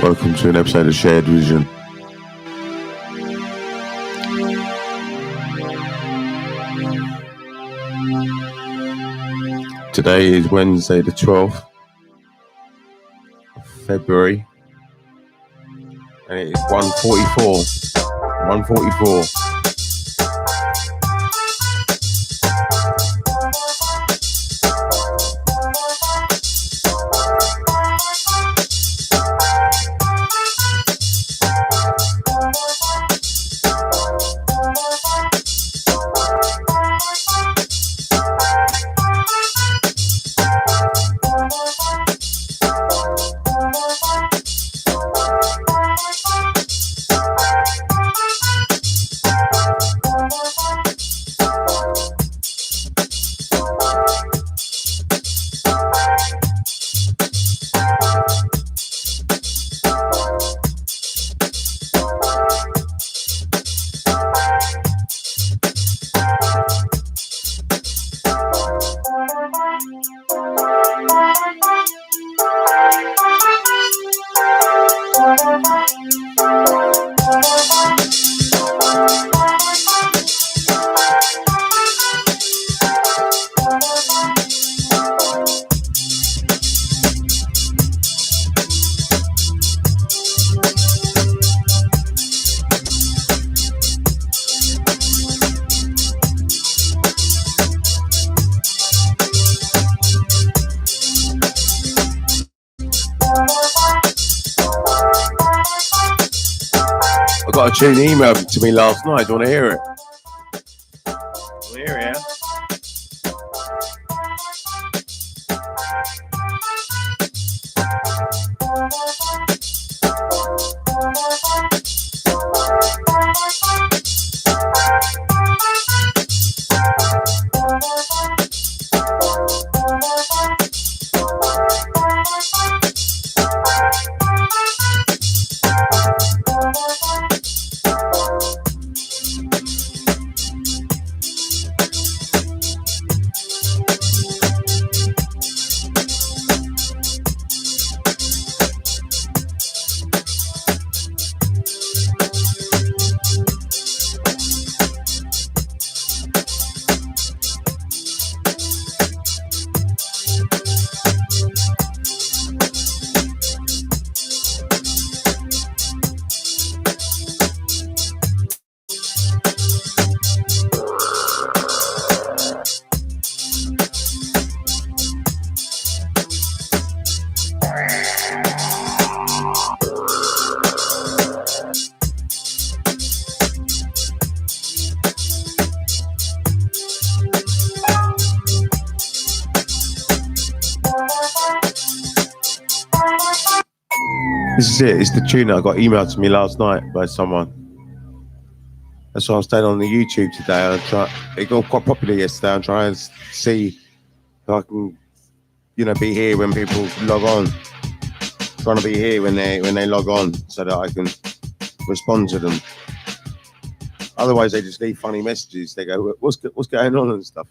Welcome to an episode of Shared Vision. Today is Wednesday the 12th of February and it is 1:44. I got a tune emailed to me last night. Do you want to hear it? Yeah? This is it. It's the tune that I got emailed to me last night by someone. That's why I'm staying on the YouTube today. It got quite popular yesterday. I'm trying to see if I can, be here when people log on. Trying to be here when they log on so that I can respond to them. Otherwise, they just leave funny messages. They go, "What's going on?" and stuff,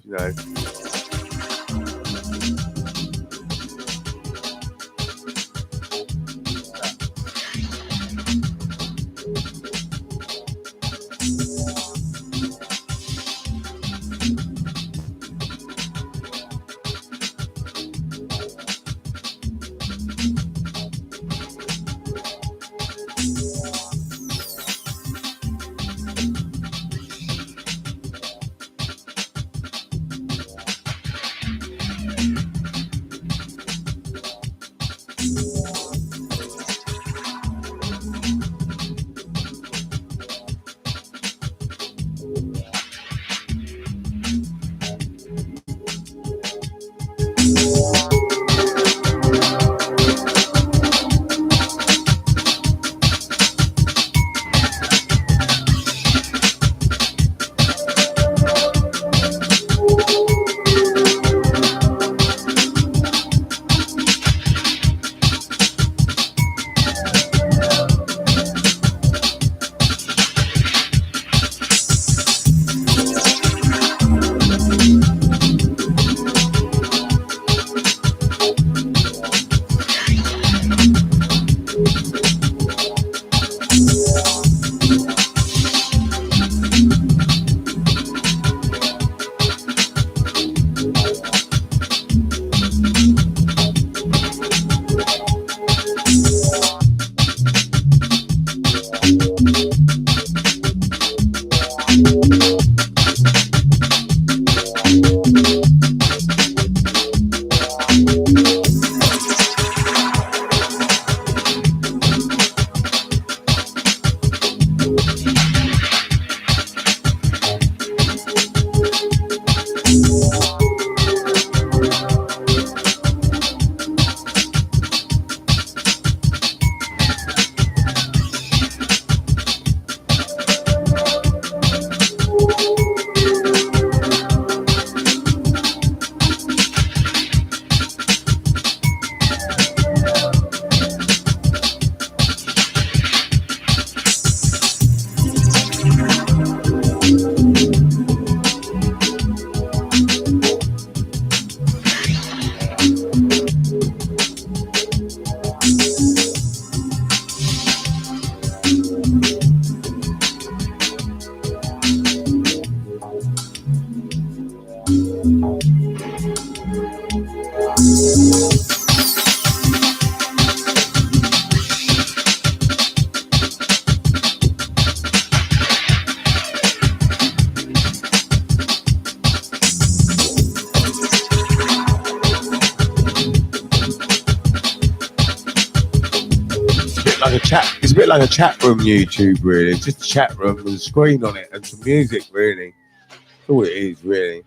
like a chat. It's a bit like a chat room YouTube, really. It's just a chat room with a screen on it and some music, really. That's all it is, really.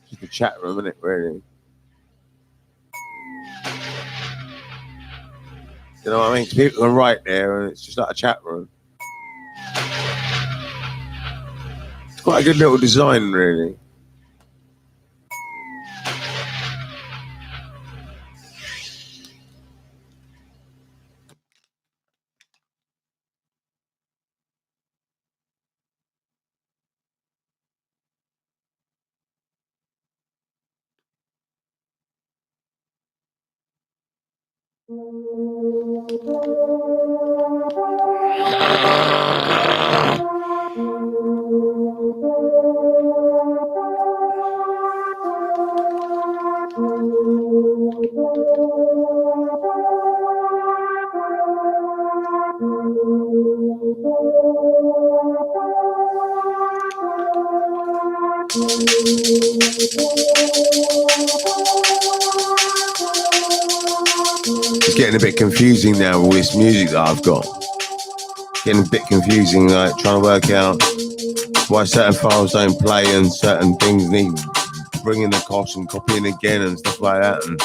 Just a chat room, isn't it, really? You know what I mean? People can write there, and it's just like a chat room. It's quite a good little design, really. It's getting a bit confusing now with all this music that I've got. Getting a bit confusing, like trying to work out why certain files don't play and certain things need bringing across and copying again and stuff like that, and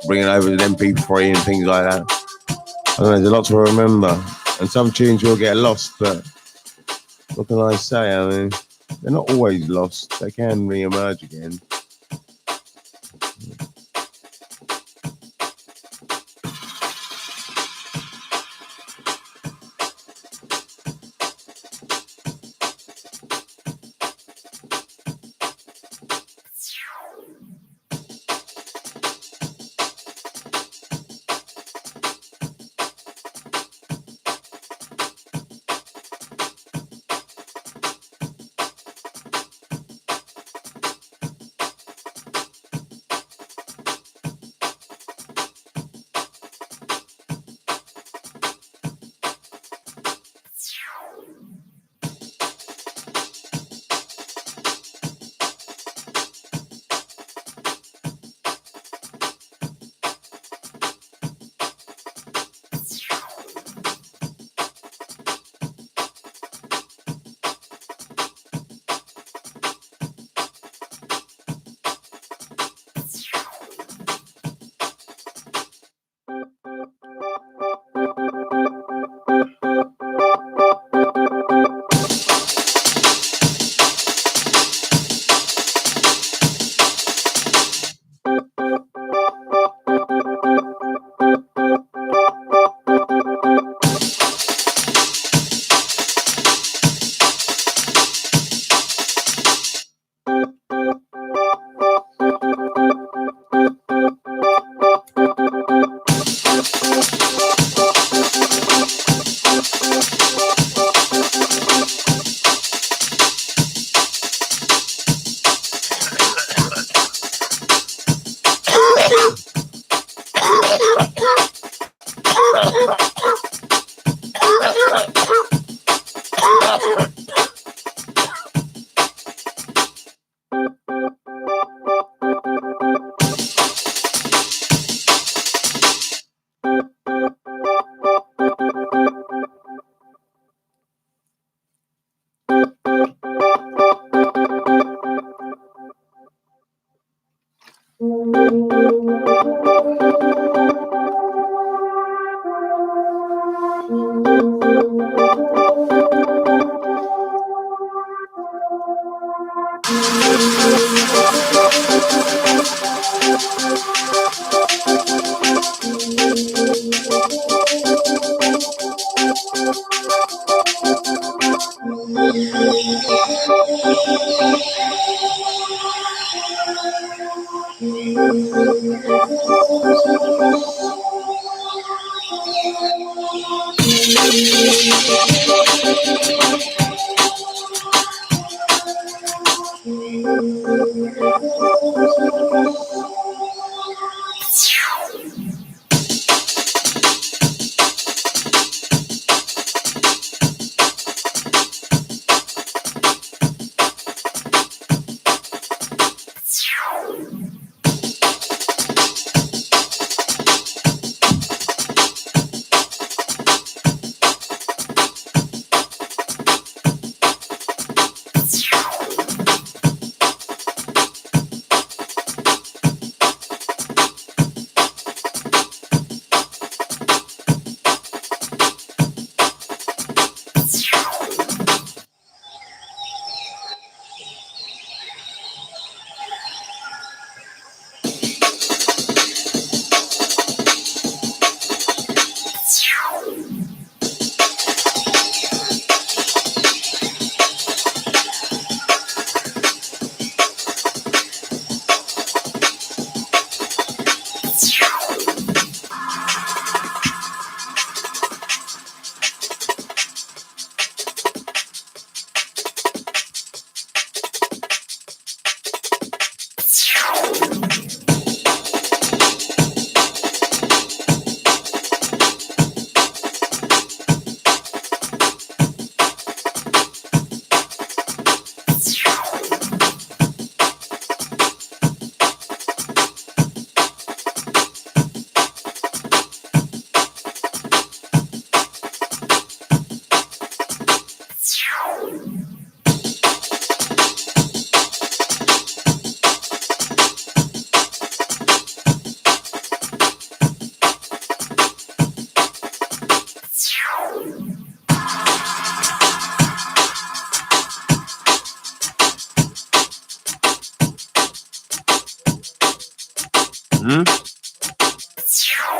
bringing over an MP3 and things like that. I don't know, there's a lot to remember, and some tunes will get lost, but what can I say? I mean, they're not always lost. They can re-emerge again.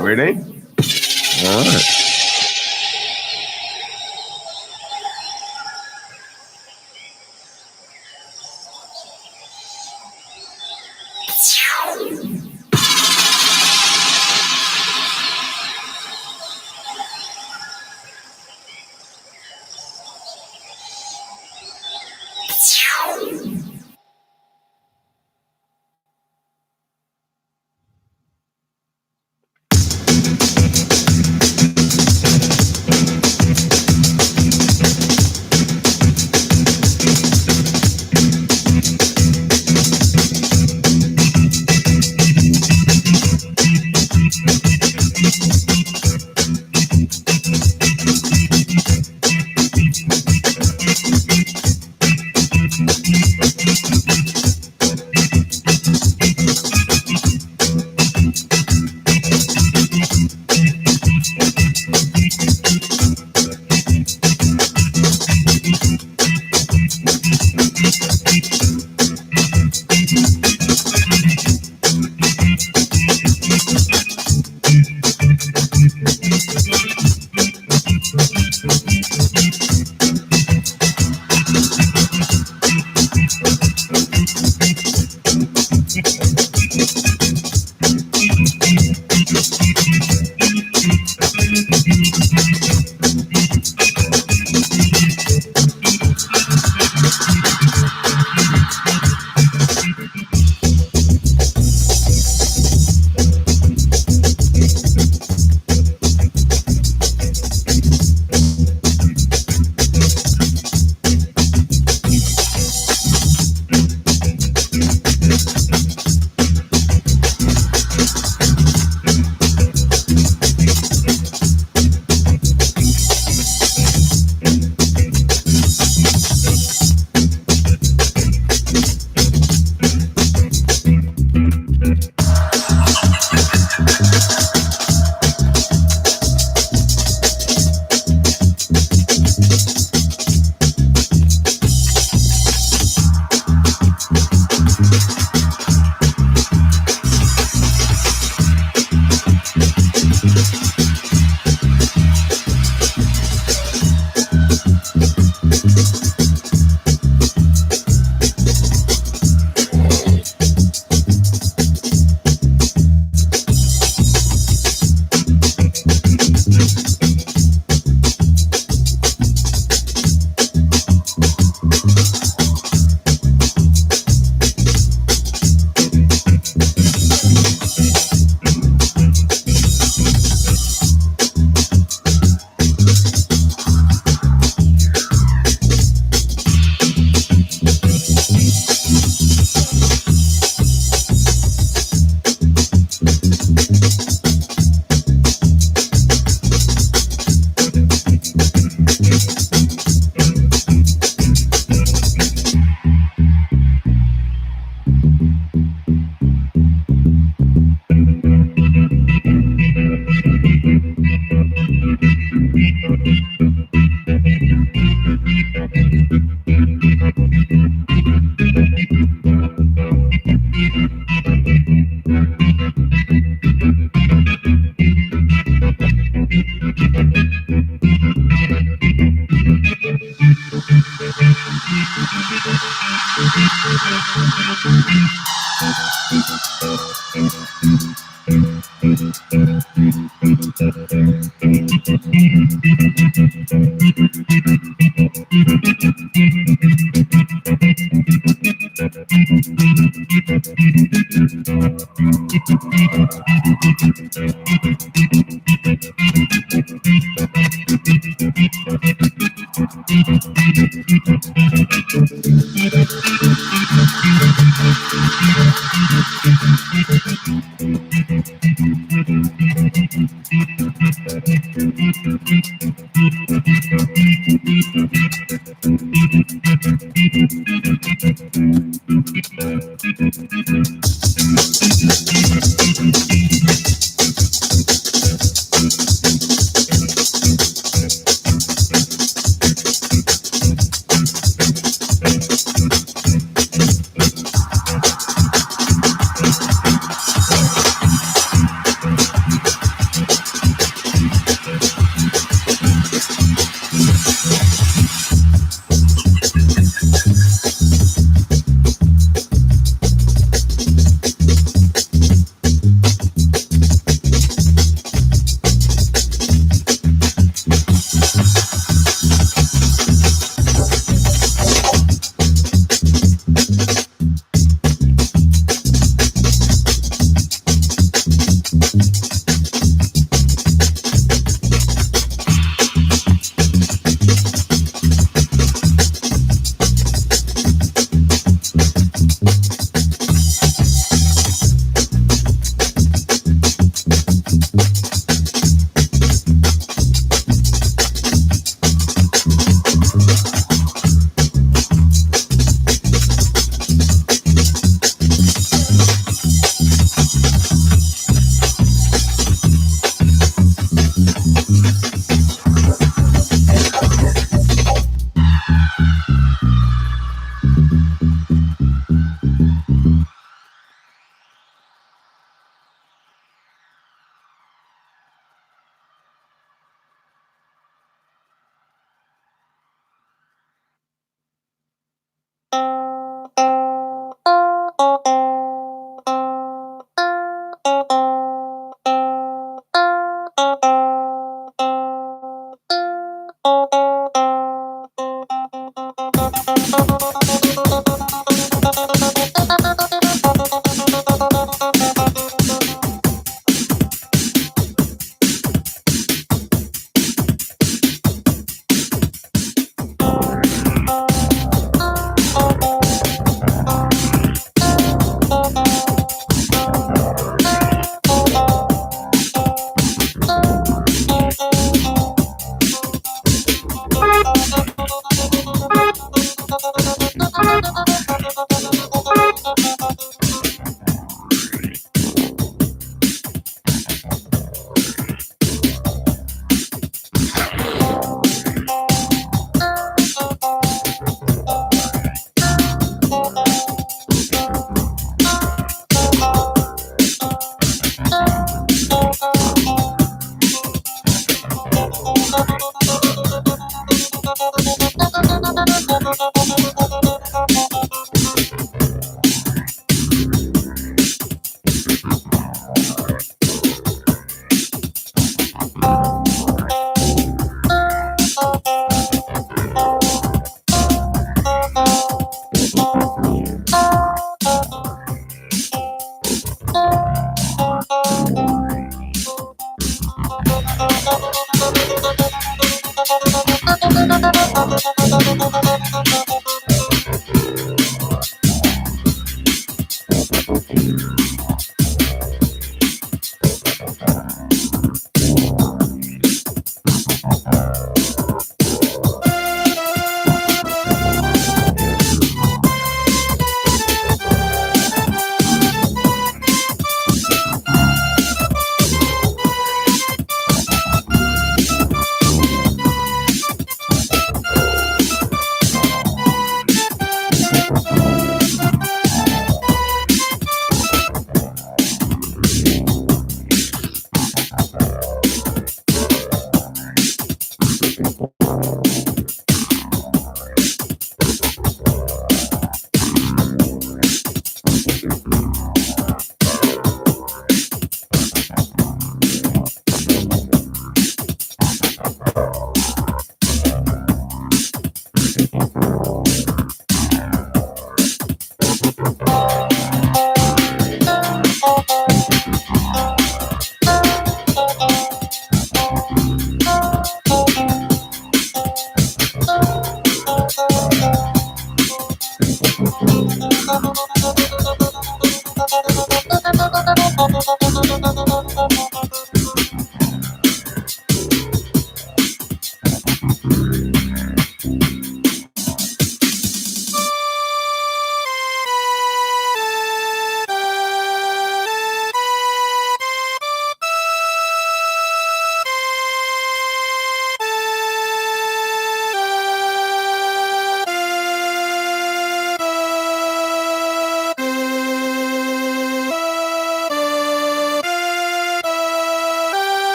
Really? All right.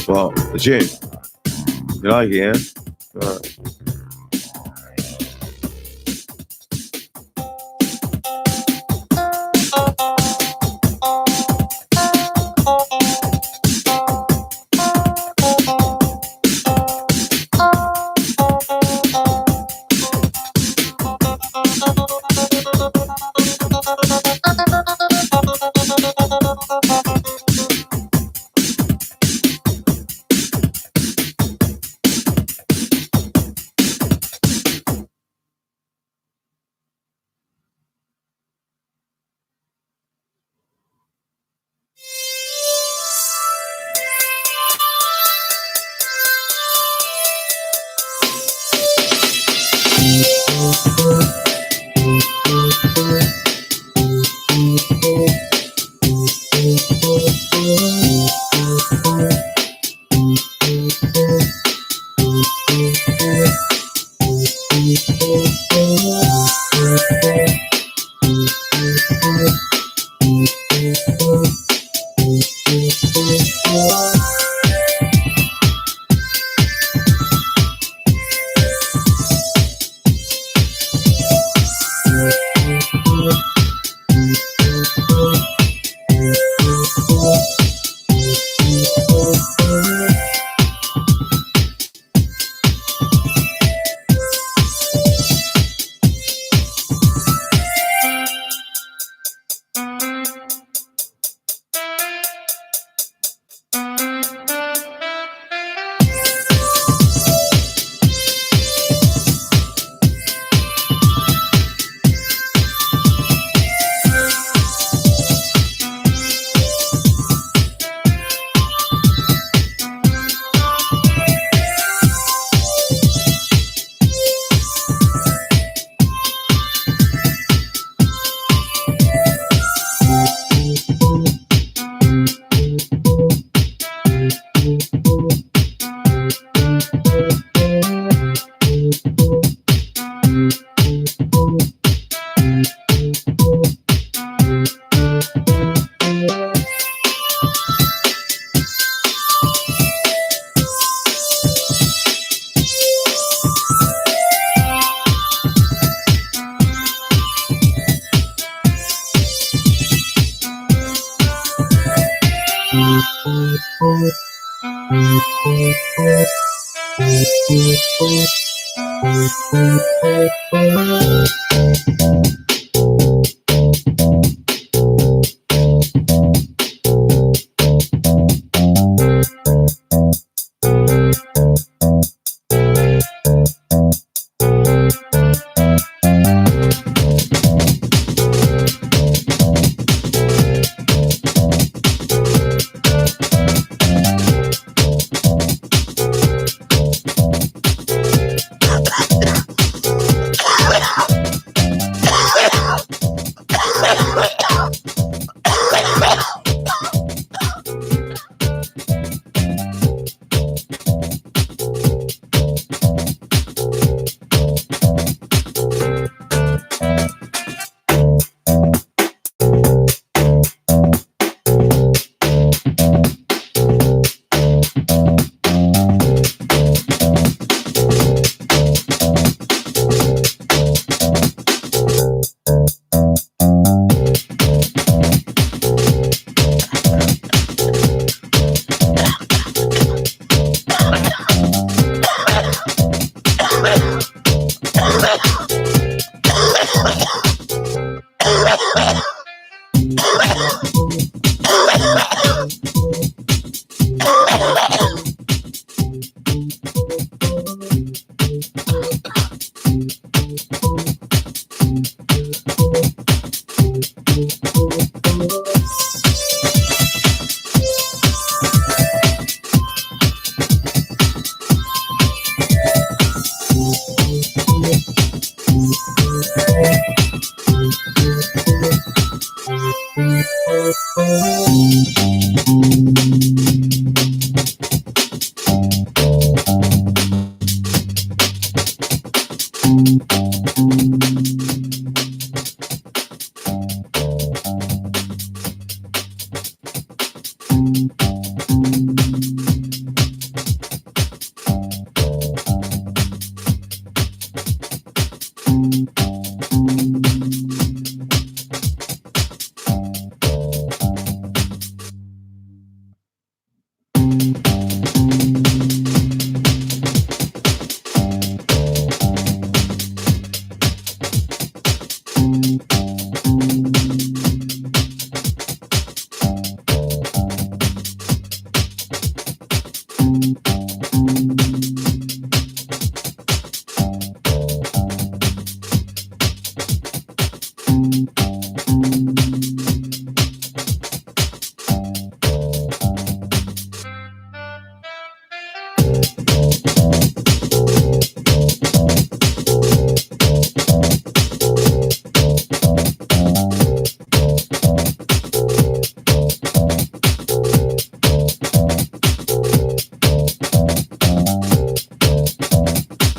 Well, the tune. You like it, yeah? Right.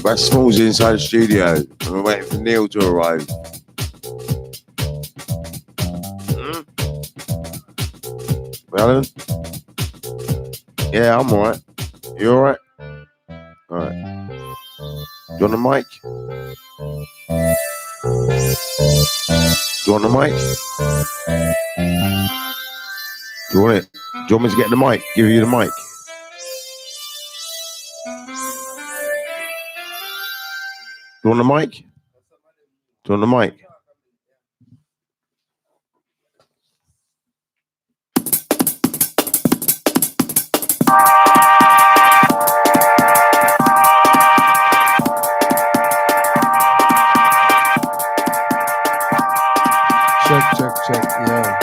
Right, Smalls inside the studio. And we're waiting for Neil to arrive. Alan? Yeah, I'm alright. You alright? Alright. You on the mic? You on the mic? Do you want it? Do you want me to get the mic? Give you the mic? Do you want the mic? Do you want the mic? Check, yeah.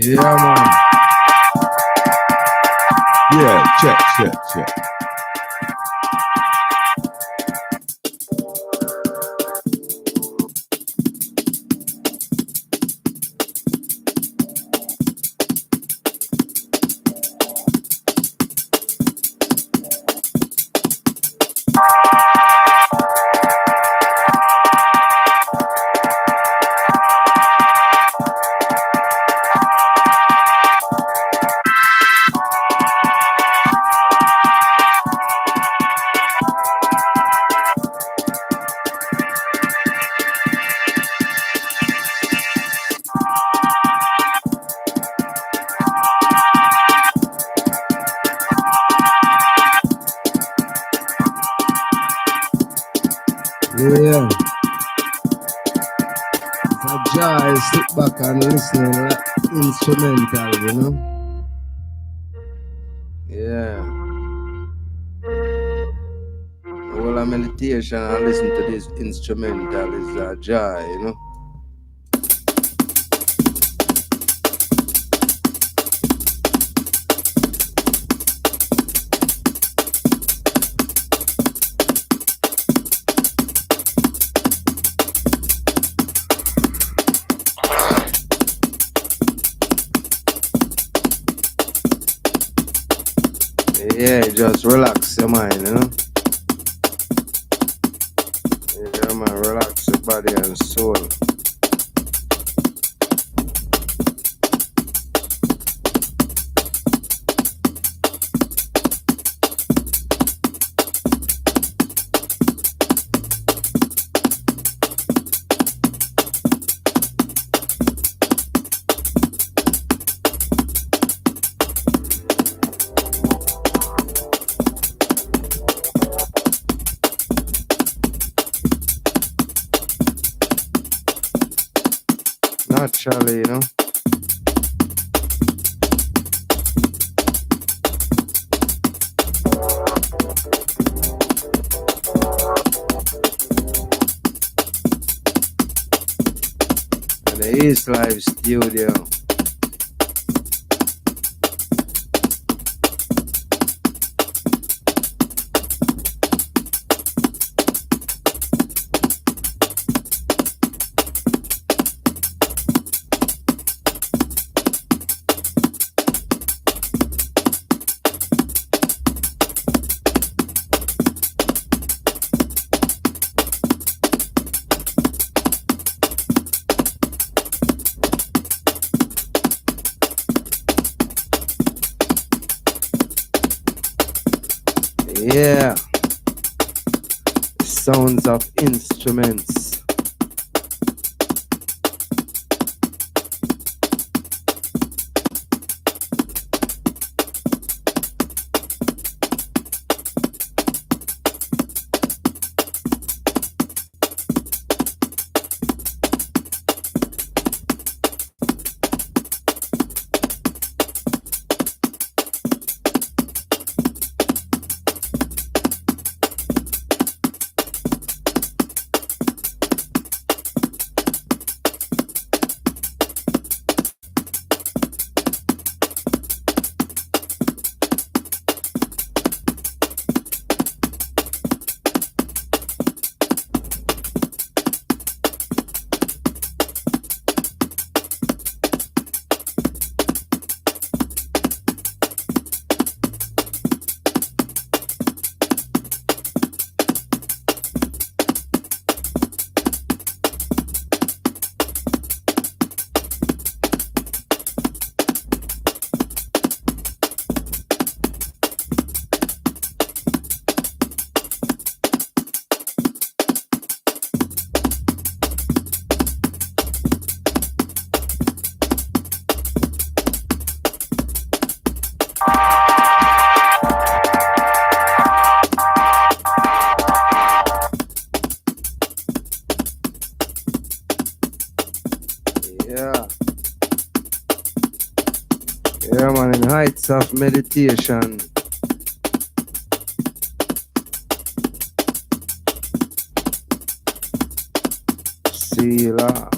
Yeah, man. Yeah, check. Yeah. If I just sit back and listen to that instrumental, you know? Yeah. While I'm meditation and listen to this instrumental is a joy, you know? Yeah, just relax your mind, you know? Yeah, man, relax your body and soul. Naturally, you know? And the East Live Studio. Yeah. Sounds of instruments. Yeah, man, in heights of meditation. Sila.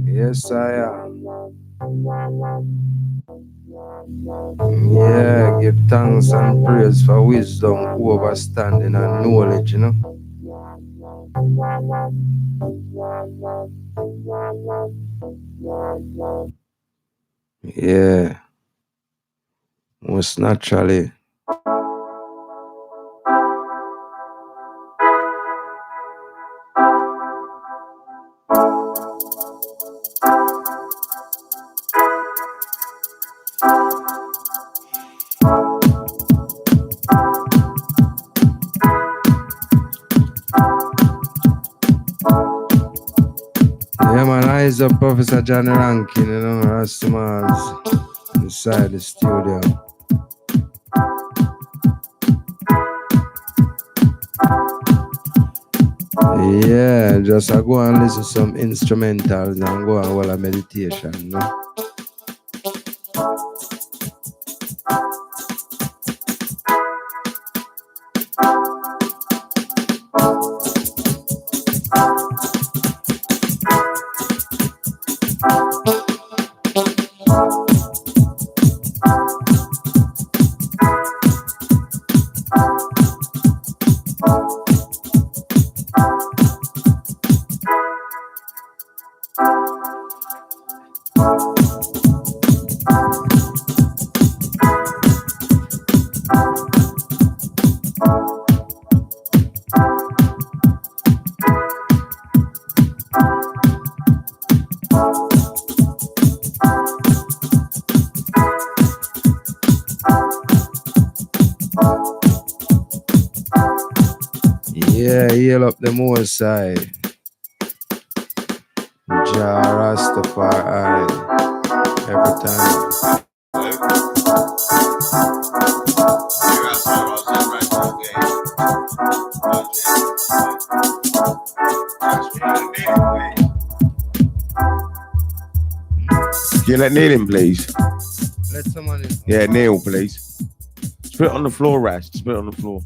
Yes, I am. Yeah, give thanks and praise for wisdom, understanding, and knowledge, you know. Yeah, most naturally. Yeah, man, eyes up Professor Johnny Rankin, you know, Rastamans inside the studio. Yeah, just I go and listen to some instrumentals and go and hold a meditation, you know. Yeah, heal up the Most High. Jah Rastafari. Every time. Yeah, let Neil in, please. Let someone in. Yeah, Neil, please. Spit on the floor, Rash. Spit on the floor.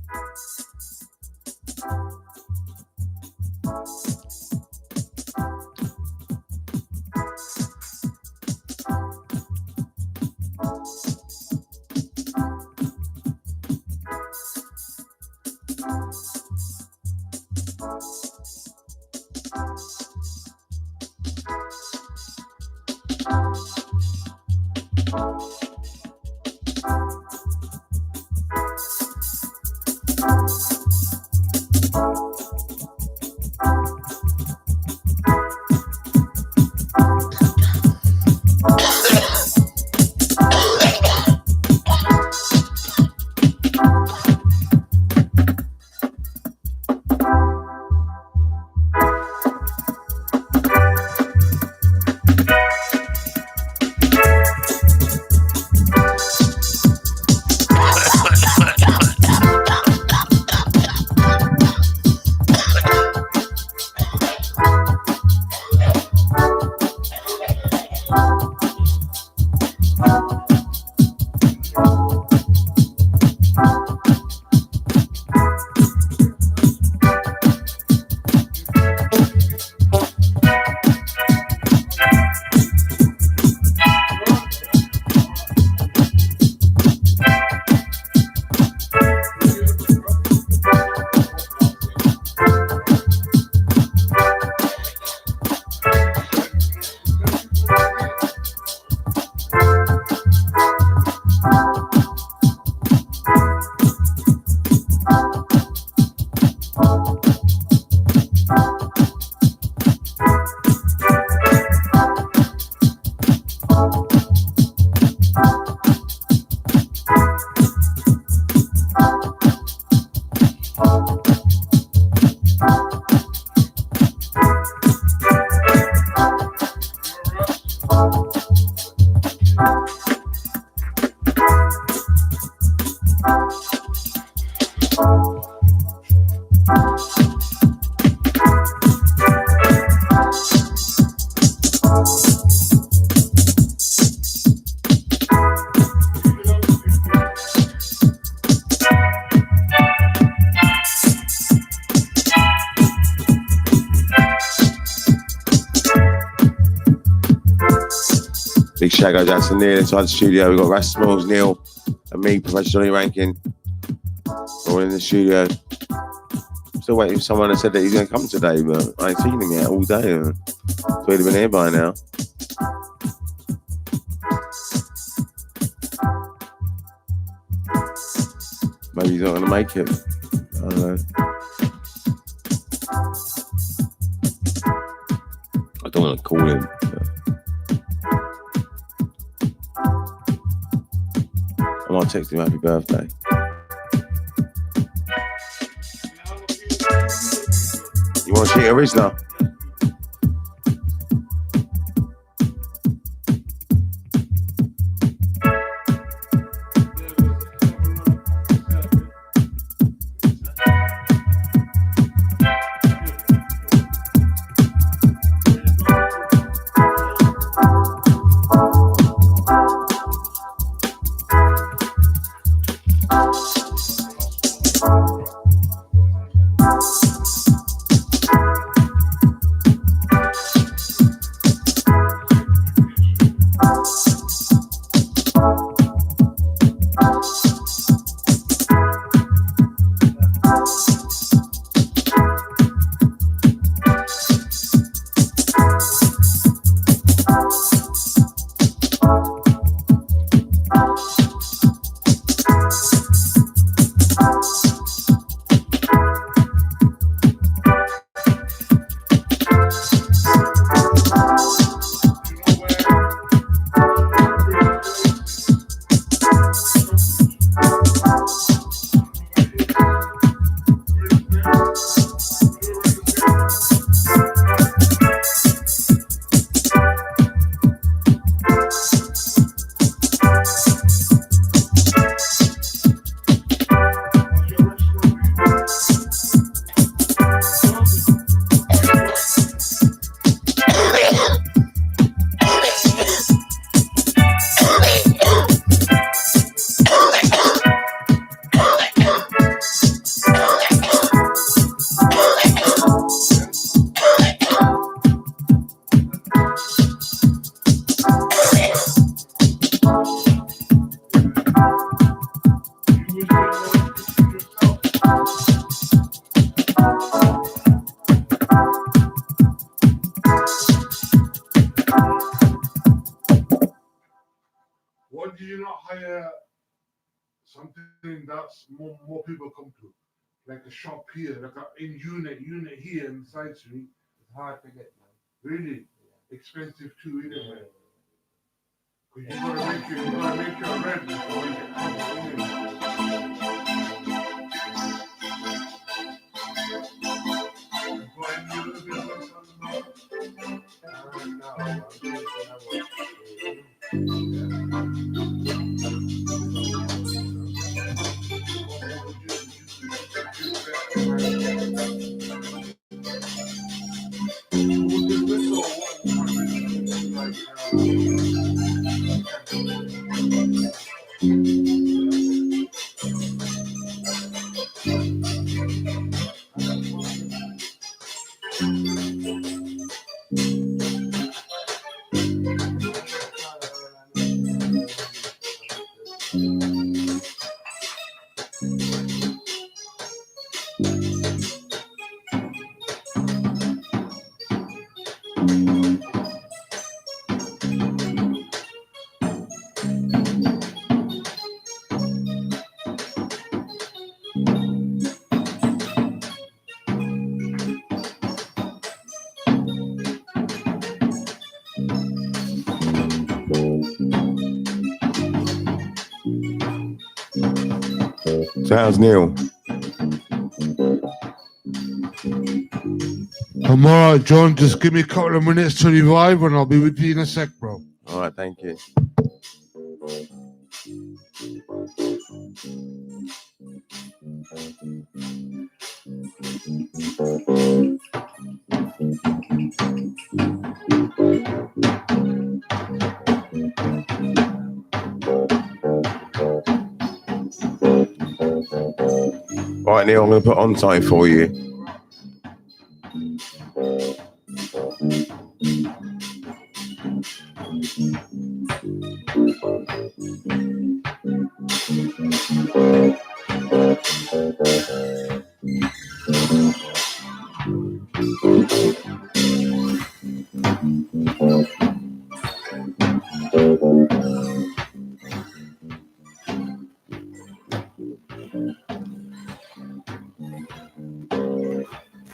Big shout goes out to Neil inside the studio. We've got Ras Smalls, Neil, and me, Professor Johnny Rankin, all in the studio. Still waiting for someone that said that he's going to come today, but I ain't seen him yet all day. So he'd have been here by now. Maybe he's not going to make it. I don't know. I don't want to call him. I might text him happy birthday. You want to cheat a Rizla? Why do you not hire something that's more people come to? Like a shop here, like a unit here in the side street. It's hard to get, man. Really? Expensive too, isn't it? Because you gotta make your rent before you get out. So how's Neil? I'm alright, John. Just give me a couple of minutes to revive and I'll be with you in a sec, bro. All right, thank you. All right, Neil, I'm going to put on time for you.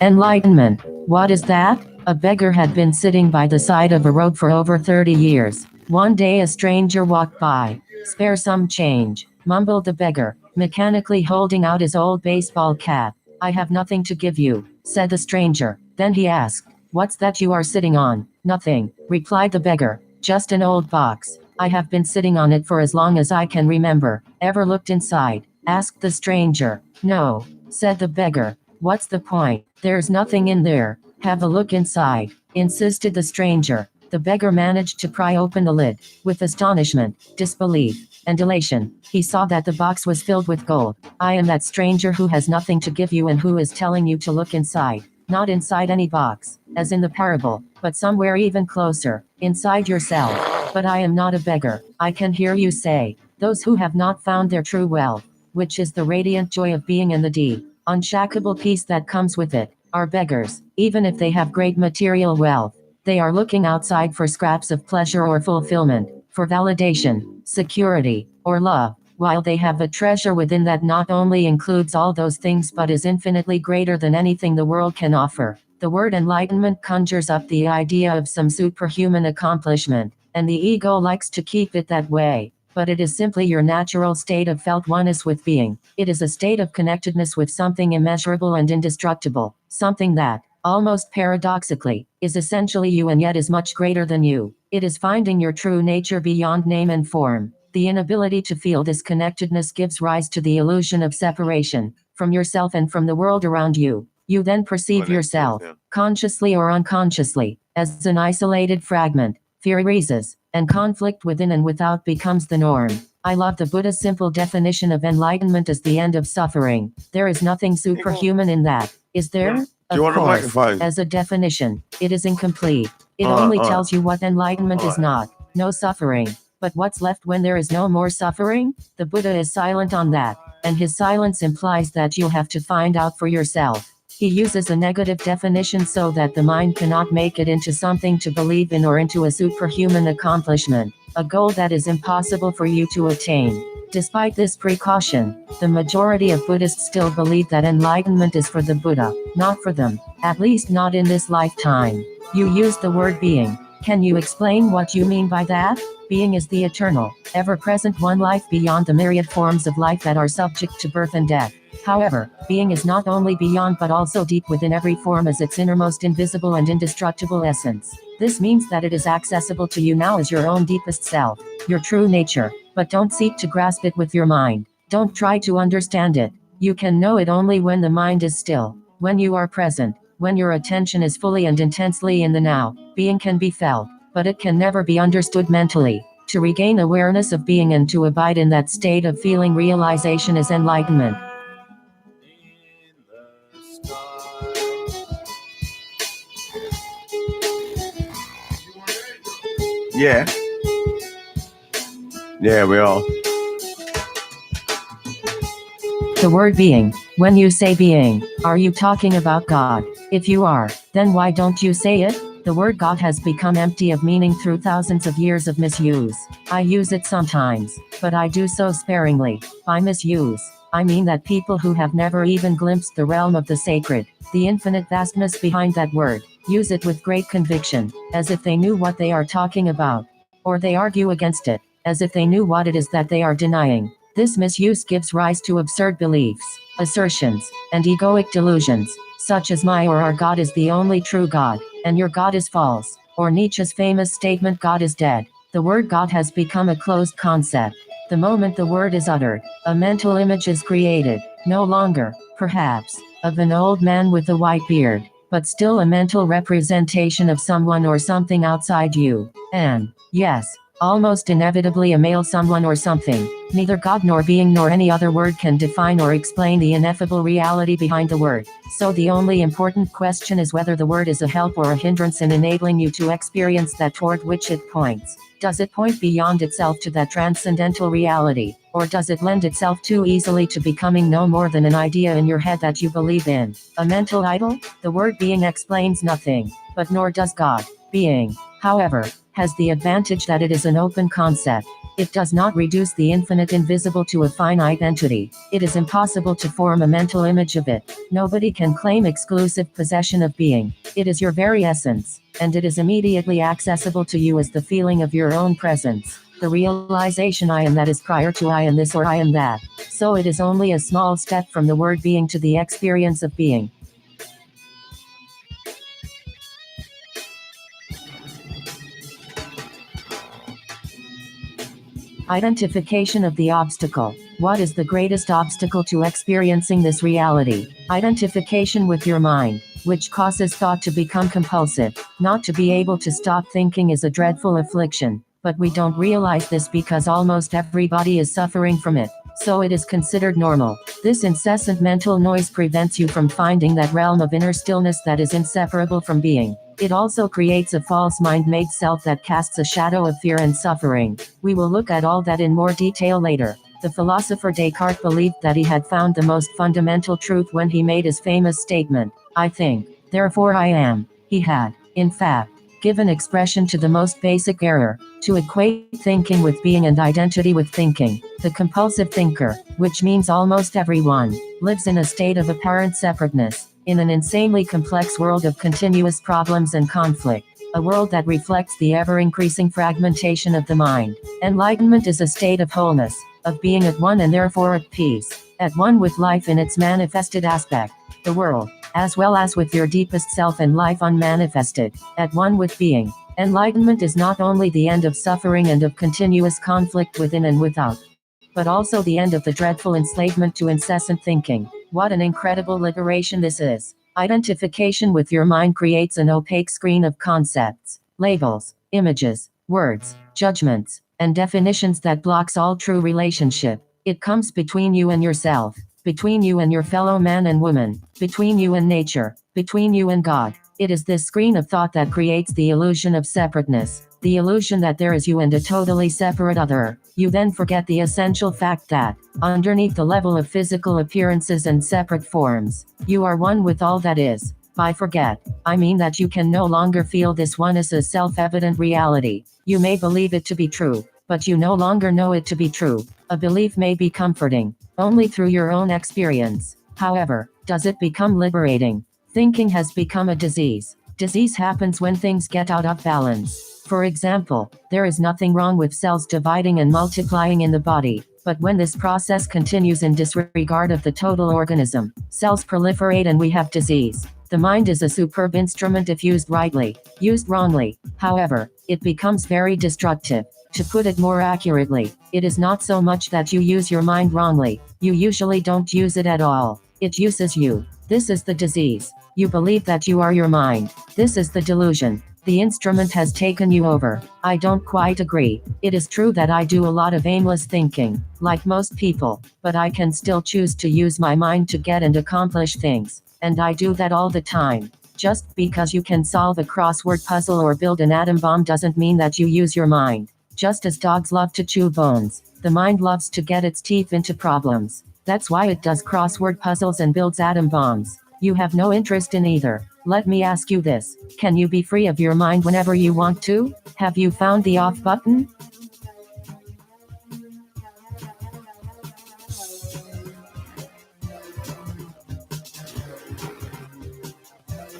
Enlightenment. What is that? A beggar had been sitting by the side of a road for over 30 years. One day a stranger walked by. "Spare some change," mumbled the beggar, mechanically holding out his old baseball cap. "I have nothing to give you," said the stranger. Then he asked, "What's that you are sitting on?" "Nothing," replied the beggar. "Just an old box. I have been sitting on it for as long as I can remember." "Ever looked inside?" asked the stranger. "No," said the beggar. "What's the point? There's nothing in there." "Have a look inside," insisted the stranger. The beggar managed to pry open the lid. With astonishment, disbelief, and elation, he saw that the box was filled with gold. "I am that stranger who has nothing to give you and who is telling you to look inside. Not inside any box, as in the parable, but somewhere even closer, inside yourself. But I am not a beggar. I can hear you say, those who have not found their true wealth, which is the radiant joy of being in the deep, unshakable peace that comes with it, are beggars, even if they have great material wealth. They are looking outside for scraps of pleasure or fulfillment, for validation, security, or love, while they have a treasure within that not only includes all those things but is infinitely greater than anything the world can offer." The word enlightenment conjures up the idea of some superhuman accomplishment, and the ego likes to keep it that way. But it is simply your natural state of felt oneness with being. It is a state of connectedness with something immeasurable and indestructible, something that, almost paradoxically, is essentially you and yet is much greater than you. It is finding your true nature beyond name and form. The inability to feel this connectedness gives rise to the illusion of separation from yourself and from the world around you. You then perceive yourself, consciously or unconsciously, as an isolated fragment. Fear arises, and conflict within and without becomes the norm. I love the Buddha's simple definition of enlightenment as the end of suffering. There is nothing superhuman in that, is there? Do Of you want a course, microphone? as a definition, it is incomplete. It Alright, only alright. tells you what enlightenment is not. No suffering. But what's left when there is no more suffering? The Buddha is silent on that, and his silence implies that you have to find out for yourself. He uses a negative definition so that the mind cannot make it into something to believe in or into a superhuman accomplishment, a goal that is impossible for you to attain. Despite this precaution, the majority of Buddhists still believe that enlightenment is for the Buddha, not for them, at least not in this lifetime. You used the word being. Can you explain what you mean by that? Being is the eternal, ever-present one, life beyond the myriad forms of life that are subject to birth and death. However, being is not only beyond but also deep within every form as its innermost invisible and indestructible essence. This means that it is accessible to you now as your own deepest self, your true nature. But don't seek to grasp it with your mind. Don't try to understand it. You can know it only when the mind is still, when you are present, when your attention is fully and intensely in the now. Being can be felt, but it can never be understood mentally. To regain awareness of being and to abide in that state of feeling realization is enlightenment. Yeah. Yeah, we are. The word being. When you say being, are you talking about God? If you are, then why don't you say it? The word God has become empty of meaning through thousands of years of misuse. I use it sometimes, but I do so sparingly. By misuse, I mean that people who have never even glimpsed the realm of the sacred, the infinite vastness behind that word, use it with great conviction, as if they knew what they are talking about. Or they argue against it, as if they knew what it is that they are denying. This misuse gives rise to absurd beliefs, assertions, and egoic delusions, such as my or our God is the only true God, and your God is false, or Nietzsche's famous statement God is dead. The word God has become a closed concept. The moment the word is uttered, a mental image is created, no longer, perhaps, of an old man with a white beard, but still a mental representation of someone or something outside you, and, yes, almost inevitably a male someone or something. Neither God nor being nor any other word can define or explain the ineffable reality behind the word. So the only important question is whether the word is a help or a hindrance in enabling you to experience that toward which it points. Does it point beyond itself to that transcendental reality, or does it lend itself too easily to becoming no more than an idea in your head that you believe in? A mental idol? The word being explains nothing, but nor does God. Being, however, has the advantage that it is an open concept. It does not reduce the infinite invisible to a finite entity. It is impossible to form a mental image of it. Nobody can claim exclusive possession of being. It is your very essence, and it is immediately accessible to you as the feeling of your own presence. The realization I am that is prior to I am this or I am that. So it is only a small step from the word being to the experience of being. Identification of the obstacle. What is the greatest obstacle to experiencing this reality? Identification with your mind, which causes thought to become compulsive. Not to be able to stop thinking is a dreadful affliction, but we don't realize this because almost everybody is suffering from it. So it is considered normal. This incessant mental noise prevents you from finding that realm of inner stillness that is inseparable from being. It also creates a false mind-made self that casts a shadow of fear and suffering. We will look at all that in more detail later. The philosopher Descartes believed that he had found the most fundamental truth when he made his famous statement, I think, therefore I am. He had, in fact, given expression to the most basic error, to equate thinking with being and identity with thinking. The compulsive thinker, which means almost everyone, lives in a state of apparent separateness, in an insanely complex world of continuous problems and conflict, a world that reflects the ever-increasing fragmentation of the mind. Enlightenment is a state of wholeness, of being at one and therefore at peace, at one with life in its manifested aspect, the world, as well as with your deepest self and life unmanifested, at one with being. Enlightenment is not only the end of suffering and of continuous conflict within and without, but also the end of the dreadful enslavement to incessant thinking. What an incredible liberation this is. Identification with your mind creates an opaque screen of concepts, labels, images, words, judgments, and definitions that blocks all true relationship. It comes between you and yourself, between you and your fellow man and woman, between you and nature, between you and God. It is this screen of thought that creates the illusion of separateness, the illusion that there is you and a totally separate other. You then forget the essential fact that, underneath the level of physical appearances and separate forms, you are one with all that is. By forget, I mean that you can no longer feel this oneness as self-evident reality. You may believe it to be true, but you no longer know it to be true. A belief may be comforting, only through your own experience. However, does it become liberating? Thinking has become a disease. Disease happens when things get out of balance. For example, there is nothing wrong with cells dividing and multiplying in the body, but when this process continues in disregard of the total organism, cells proliferate and we have disease. The mind is a superb instrument if used rightly. Used wrongly, however, it becomes very destructive. To put it more accurately, it is not so much that you use your mind wrongly, you usually don't use it at all. It uses you. This is the disease. You believe that you are your mind. This is the delusion. The instrument has taken you over. I don't quite agree. It is true that I do a lot of aimless thinking, like most people, but I can still choose to use my mind to get and accomplish things, and I do that all the time. Just because you can solve a crossword puzzle or build an atom bomb doesn't mean that you use your mind. Just as dogs love to chew bones, the mind loves to get its teeth into problems. That's why it does crossword puzzles and builds atom bombs. You have no interest in either. Let me ask you this. Can you be free of your mind whenever you want to? Have you found the off button?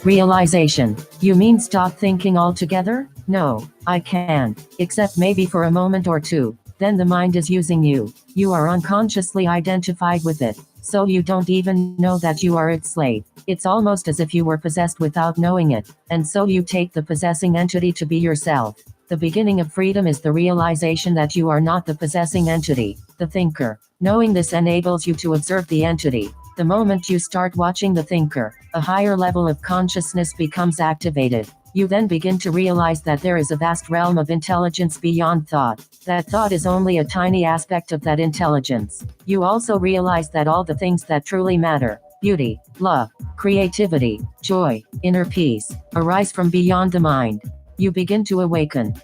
Realization. You mean stop thinking altogether? No, I can't. Except maybe for a moment or two. Then the mind is using you. You are unconsciously identified with it, so you don't even know that you are its slave. It's almost as if you were possessed without knowing it, and so you take the possessing entity to be yourself. The beginning of freedom is the realization that you are not the possessing entity, the thinker. Knowing this enables you to observe the entity. The moment you start watching the thinker, a higher level of consciousness becomes activated. You then begin to realize that there is a vast realm of intelligence beyond thought. That thought is only a tiny aspect of that intelligence. You also realize that all the things that truly matter, beauty, love, creativity, joy, inner peace, arise from beyond the mind. You begin to awaken.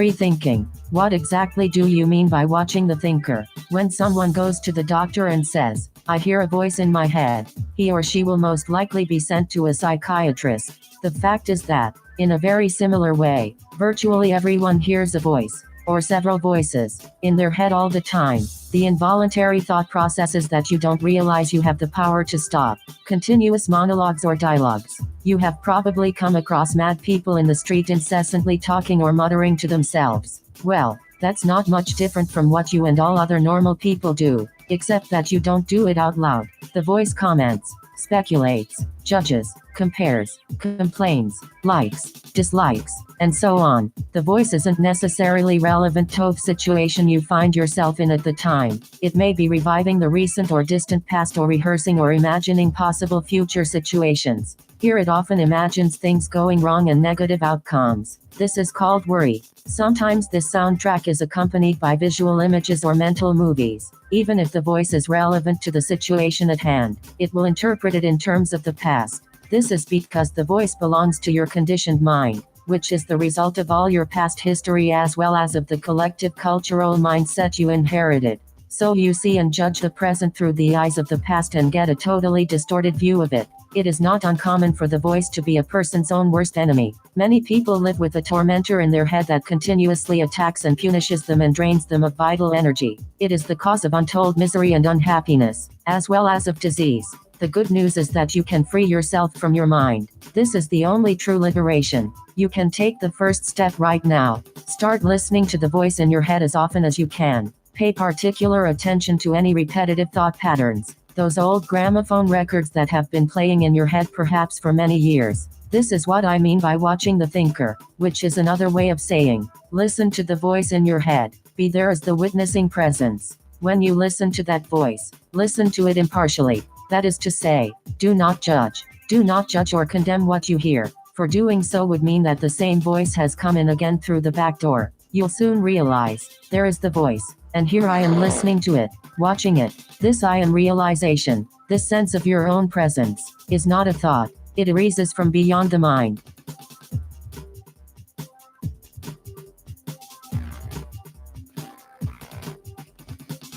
free thinking. What exactly do you mean by watching the thinker? When someone goes to the doctor and says, I hear a voice in my head, he or she will most likely be sent to a psychiatrist. The fact is that, in a very similar way, virtually everyone hears a voice, or several voices, in their head all the time. The involuntary thought processes that you don't realize you have the power to stop. Continuous monologues or dialogues. You have probably come across mad people in the street incessantly talking or muttering to themselves. Well, that's not much different from what you and all other normal people do, except that you don't do it out loud. The voice comments, speculates, judges, compares, complains, likes, dislikes, and so on. The voice isn't necessarily relevant to the situation you find yourself in at the time. It may be reviving the recent or distant past or rehearsing or imagining possible future situations. Here it often imagines things going wrong and negative outcomes. This is called worry. Sometimes this soundtrack is accompanied by visual images or mental movies. Even if the voice is relevant to the situation at hand, it will interpret it in terms of the past. This is because the voice belongs to your conditioned mind, which is the result of all your past history as well as of the collective cultural mindset you inherited. So you see and judge the present through the eyes of the past and get a totally distorted view of it. It is not uncommon for the voice to be a person's own worst enemy. Many people live with a tormentor in their head that continuously attacks and punishes them and drains them of vital energy. It is the cause of untold misery and unhappiness, as well as of disease. The good news is that you can free yourself from your mind. This is the only true liberation. You can take the first step right now. Start listening to the voice in your head as often as you can. Pay particular attention to any repetitive thought patterns. Those old gramophone records that have been playing in your head perhaps for many years. This is what I mean by watching the thinker, which is another way of saying, listen to the voice in your head. Be there as the witnessing presence. When you listen to that voice, listen to it impartially. That is to say, do not judge. Do not judge or condemn what you hear, for doing so would mean that the same voice has come in again through the back door. You'll soon realize, there is the voice, and here I am listening to it, watching it. This I am realization, this sense of your own presence, is not a thought. It arises from beyond the mind.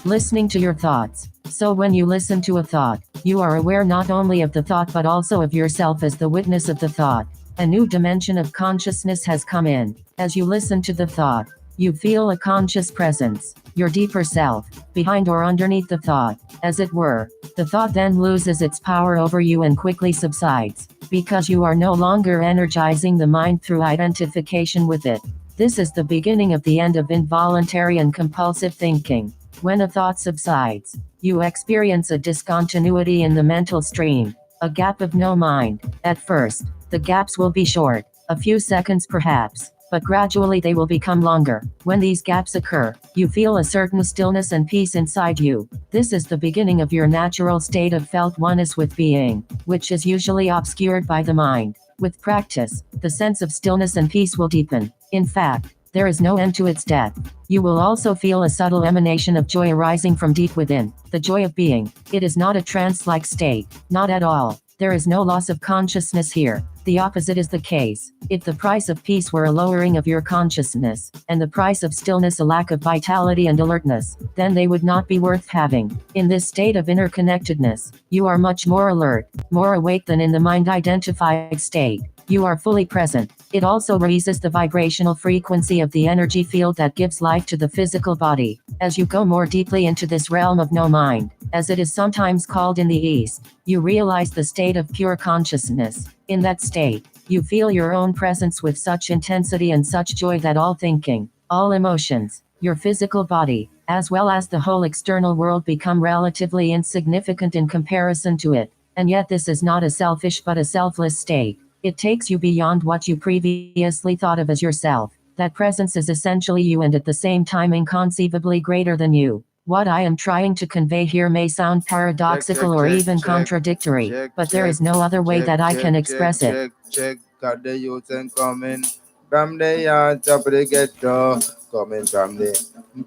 Listening to your thoughts. So when you listen to a thought, you are aware not only of the thought but also of yourself as the witness of the thought. A new dimension of consciousness has come in. As you listen to the thought, you feel a conscious presence, your deeper self, behind or underneath the thought, as it were. The thought then loses its power over you and quickly subsides, because you are no longer energizing the mind through identification with it. This is the beginning of the end of involuntary and compulsive thinking. When a thought subsides, you experience a discontinuity in the mental stream, a gap of no mind. At first, the gaps will be short, a few seconds perhaps, but gradually they will become longer. When these gaps occur, you feel a certain stillness and peace inside you. This is the beginning of your natural state of felt oneness with being, which is usually obscured by the mind. With practice, the sense of stillness and peace will deepen. In fact, there is no end to its depth. You will also feel a subtle emanation of joy arising from deep within, the joy of being. It is not a trance-like state, not at all. There is no loss of consciousness here. The opposite is the case. If the price of peace were a lowering of your consciousness, and the price of stillness a lack of vitality and alertness, then they would not be worth having. In this state of interconnectedness, you are much more alert, more awake than in the mind-identified state. You are fully present. It also raises the vibrational frequency of the energy field that gives life to the physical body. As you go more deeply into this realm of no mind, as it is sometimes called in the East, you realize the state of pure consciousness. In that state, you feel your own presence with such intensity and such joy that all thinking, all emotions, your physical body, as well as the whole external world become relatively insignificant in comparison to it. And yet this is not a selfish but a selfless state. It takes you beyond what you previously thought of as yourself. That presence is essentially you and at the same time inconceivably greater than you. What I am trying to convey here may sound paradoxical or even contradictory, but there is no other way that I can express it. Check, got the youth and coming from the yards up the ghetto. coming from the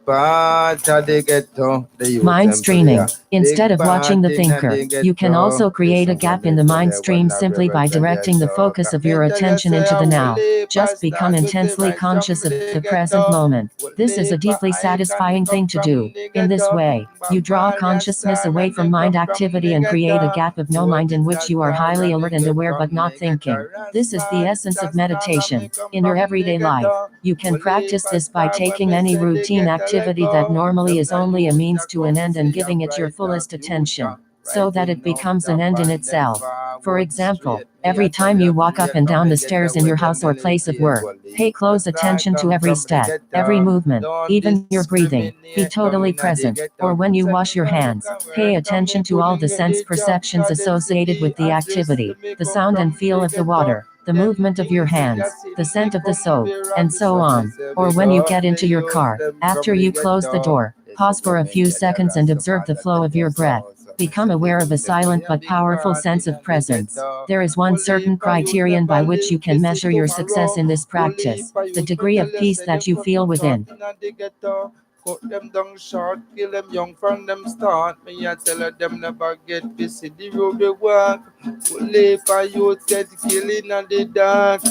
part of the ghetto. The youth Mind them streaming. play. Instead of watching the Big party thinker, in the you can ghetto. also create a Listen gap when in the they mind say stream one simply by represent the directing the ghetto. focus of your Me tell you attention say into I the will now. live Just and become start to intensely divide conscious from of the the present ghetto. moment. Will This is a live deeply I can satisfying come thing to from do. the In this ghetto. way, you draw Bambali and consciousness style away and from they mind come from activity the and create a ghetto. gap of no mind in which you are highly alert and aware but not thinking. This is the essence of meditation. In your everyday life, you can practice this by taking any routine activity that normally is only a means to an end and giving it your fullest attention, so that it becomes an end in itself. For example, every time you walk up and down the stairs in your house or place of work, pay close attention to every step, every movement, even your breathing. Be totally present. Or when you wash your hands, pay attention to all the sense perceptions associated with the activity, the sound and feel of the water, the movement of your hands, the scent of the soap, and so on. Or when you get into your car, after you close the door, pause for a few seconds and observe the flow of your breath. Become aware of a silent but powerful sense of presence. There is one certain criterion by which you can measure your success in this practice, the degree of peace that you feel within. Cut them down short, kill them young from them start. Me I tell them never get busy, the road they walk. Live for youth get killing in the dark.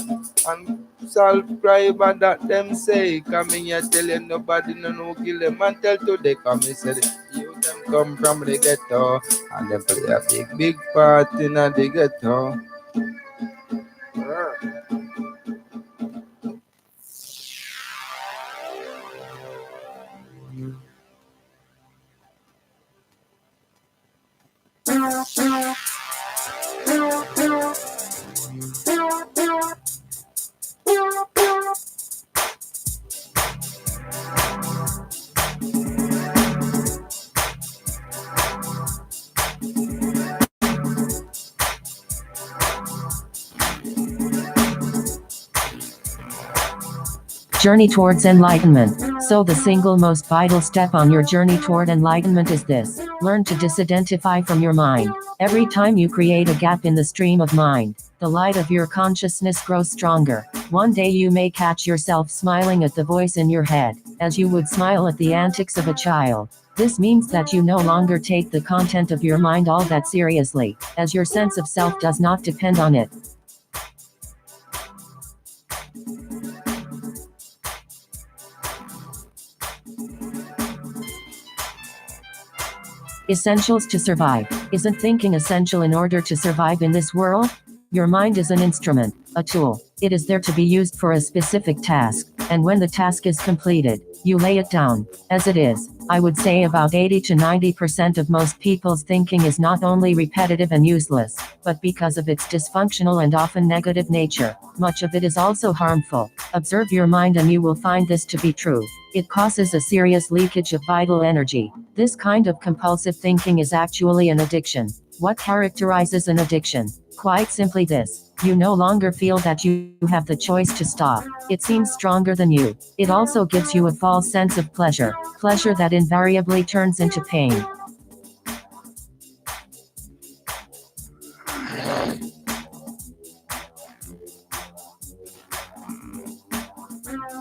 And solve crime and that them say. Come here tell you nobody no kill them and tell today come me say the youth them come from the ghetto. And them play a big part in the ghetto. Journey towards enlightenment. So the single most vital step on your journey toward enlightenment is this: learn to disidentify from your mind. Every time you create a gap in the stream of mind, the light of your consciousness grows stronger. One day you may catch yourself smiling at the voice in your head, as you would smile at the antics of a child. This means that you no longer take the content of your mind all that seriously, as your sense of self does not depend on it. Essentials to survive. Isn't thinking essential in order to survive in this world? Your mind is an instrument, a tool. It is there to be used for a specific task, and when the task is completed, you lay it down. As it is, I would say about 80 to 90% of most people's thinking is not only repetitive and useless, but because of its dysfunctional and often negative nature, much of it is also harmful. Observe your mind and you will find this to be true. It causes a serious leakage of vital energy. This kind of compulsive thinking is actually an addiction. What characterizes an addiction? Quite simply this: you no longer feel that you have the choice to stop. It seems stronger than you. It also gives you a false sense of pleasure, pleasure that invariably turns into pain.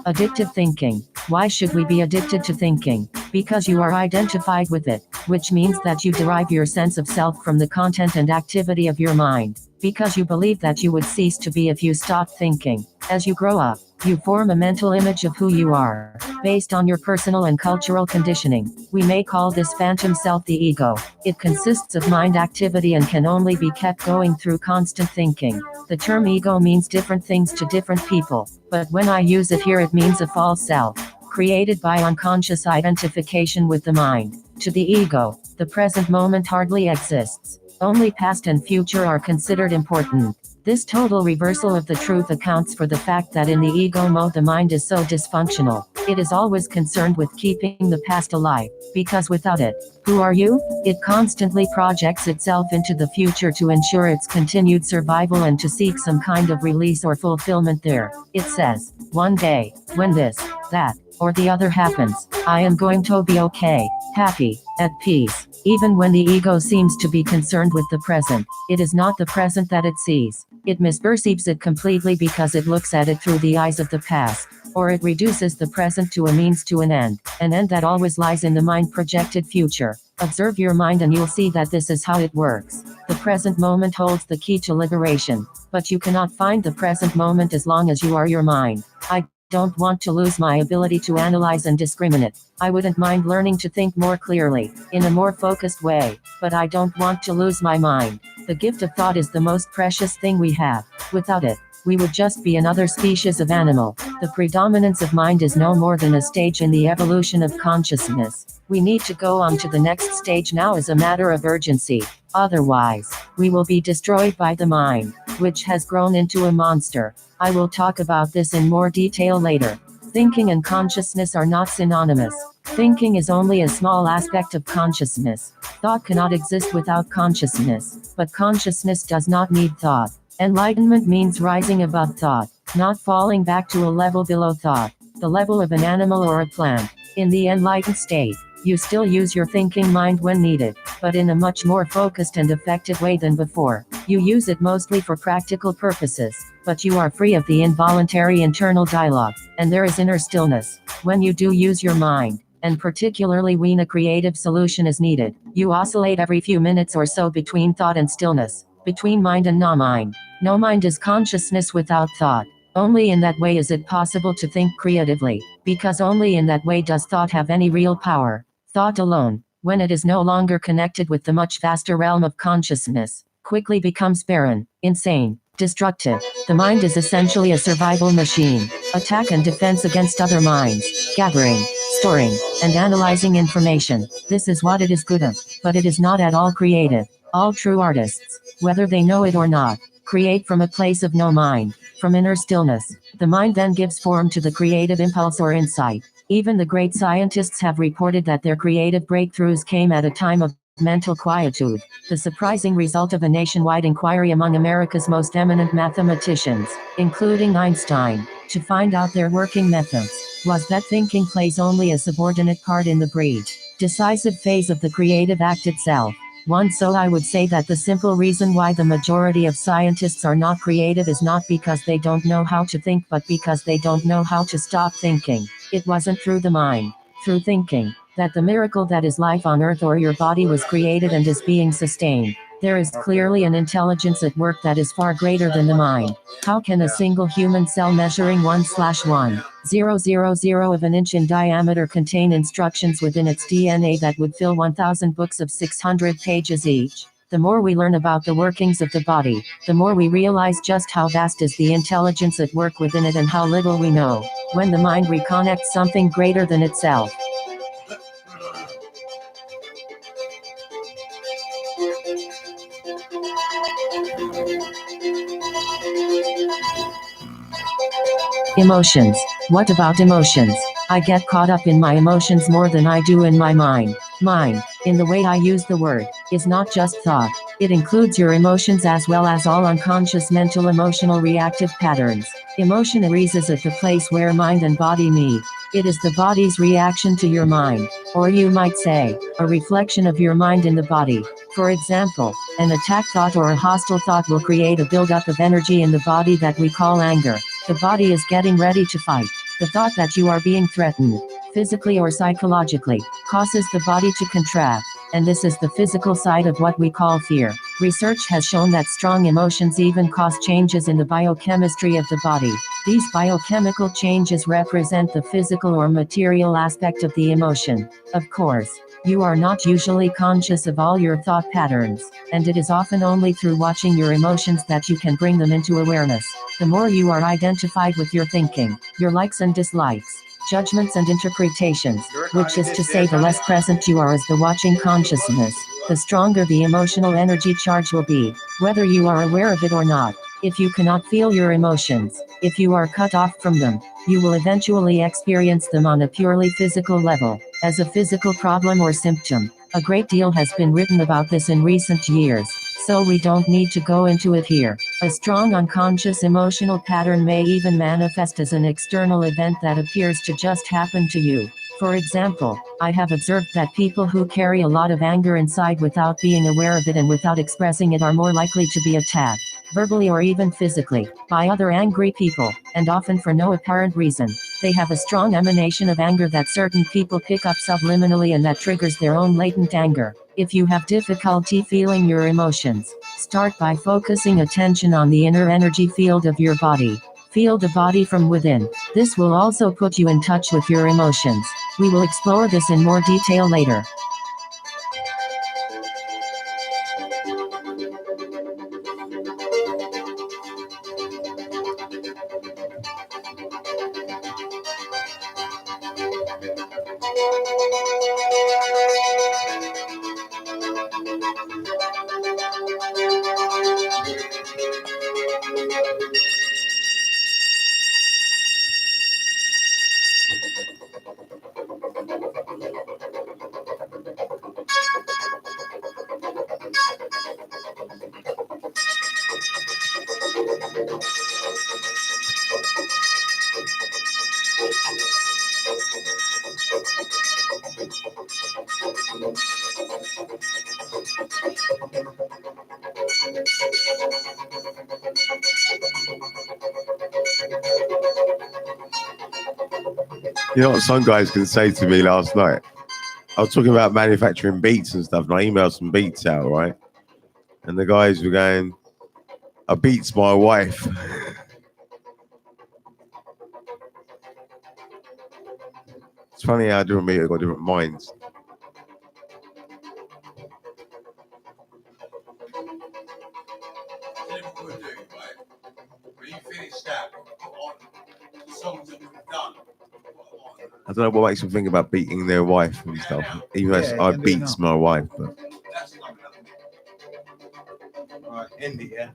Addictive thinking. Why should we be addicted to thinking? Because you are identified with it, which means that you derive your sense of self from the content and activity of your mind. Because you believe that you would cease to be if you stopped thinking. As you grow up, you form a mental image of who you are, based on your personal and cultural conditioning. We may call this phantom self the ego. It consists of mind activity and can only be kept going through constant thinking. The term ego means different things to different people, but when I use it here it means a false self, created by unconscious identification with the mind. To the ego, the present moment hardly exists. Only past and future are considered important. This total reversal of the truth accounts for the fact that in the ego mode the mind is so dysfunctional. It is always concerned with keeping the past alive, because without it, who are you? It constantly projects itself into the future to ensure its continued survival and to seek some kind of release or fulfillment there. It says, one day, when this, that, or the other happens, I am going to be okay, happy, at peace. Even when the ego seems to be concerned with the present, it is not the present that it sees. It misperceives it completely because it looks at it through the eyes of the past, or it reduces the present to a means to an end that always lies in the mind projected future. Observe your mind and you'll see that this is how it works. The present moment holds the key to liberation, but you cannot find the present moment as long as you are your mind. I don't want to lose my ability to analyze and discriminate. I wouldn't mind learning to think more clearly, in a more focused way, but I don't want to lose my mind. The gift of thought is the most precious thing we have. Without it, we would just be another species of animal. The predominance of mind is no more than a stage in the evolution of consciousness. We need to go on to the next stage now as a matter of urgency. Otherwise, we will be destroyed by the mind, which has grown into a monster. I will talk about this in more detail later. Thinking and consciousness are not synonymous. Thinking is only a small aspect of consciousness. Thought cannot exist without consciousness, but consciousness does not need thought. Enlightenment means rising above thought, not falling back to a level below thought, the level of an animal or a plant. In the enlightened state, you still use your thinking mind when needed, but in a much more focused and effective way than before. You use it mostly for practical purposes, but you are free of the involuntary internal dialogue, and there is inner stillness. When you do use your mind, and particularly when a creative solution is needed, you oscillate every few minutes or so between thought and stillness, between mind and no-mind. No-mind is consciousness without thought. Only in that way is it possible to think creatively, because only in that way does thought have any real power. Thought alone, when it is no longer connected with the much vaster realm of consciousness, quickly becomes barren, insane, destructive. The mind is essentially a survival machine, attack and defense against other minds, gathering, storing, and analyzing information. This is what it is good at, but it is not at all creative. All true artists, whether they know it or not, create from a place of no mind, from inner stillness. The mind then gives form to the creative impulse or insight. Even the great scientists have reported that their creative breakthroughs came at a time of mental quietude. The surprising result of a nationwide inquiry among America's most eminent mathematicians, including Einstein, to find out their working methods, was that thinking plays only a subordinate part in the brief, decisive phase of the creative act itself. So I would say that the simple reason why the majority of scientists are not creative is not because they don't know how to think, but because they don't know how to stop thinking. It wasn't through the mind, through thinking, that the miracle that is life on earth or your body was created and is being sustained. There is clearly an intelligence at work that is far greater than the mind. How can a single human cell measuring 1/1,000 of an inch in diameter contain instructions within its DNA that would fill 1,000 books of 600 pages each? The more we learn about the workings of the body, the more we realize just how vast is the intelligence at work within it and how little we know. When the mind reconnects something greater than itself, emotions. What about emotions? I get caught up in my emotions more than I do in my mind. Mind, in the way I use the word, is not just thought. It includes your emotions as well as all unconscious mental emotional reactive patterns. Emotion arises at the place where mind and body meet. It is the body's reaction to your mind, or you might say, a reflection of your mind in the body. For example, an attack thought or a hostile thought will create a buildup of energy in the body that we call anger. The body is getting ready to fight. The thought that you are being threatened, physically or psychologically, causes the body to contract, and this is the physical side of what we call fear. Research has shown that strong emotions even cause changes in the biochemistry of the body. These biochemical changes represent the physical or material aspect of the emotion. Of course, you are not usually conscious of all your thought patterns, and it is often only through watching your emotions that you can bring them into awareness. The more you are identified with your thinking, your likes and dislikes, judgments and interpretations, which is to say the less present you are as the watching consciousness, the stronger the emotional energy charge will be, whether you are aware of it or not. If you cannot feel your emotions, if you are cut off from them, you will eventually experience them on a purely physical level, as a physical problem or symptom. A great deal has been written about this in recent years, so we don't need to go into it here. A strong unconscious emotional pattern may even manifest as an external event that appears to just happen to you. For example, I have observed that people who carry a lot of anger inside without being aware of it and without expressing it are more likely to be attacked, verbally or even physically, by other angry people, and often for no apparent reason. They have a strong emanation of anger that certain people pick up subliminally and that triggers their own latent anger. If you have difficulty feeling your emotions, start by focusing attention on the inner energy field of your body. Feel the body from within. This will also put you in touch with your emotions. We will explore this in more detail later. You know what some guys can say to me last night? I was talking about manufacturing beats and stuff, and I emailed some beats out, right? And the guys were going, "A beat's my wife." It's funny how different people got different minds. I don't know what makes them think about beating their wife and stuff. Even though Yeah, I you do beats my wife, but Right, end it, yeah.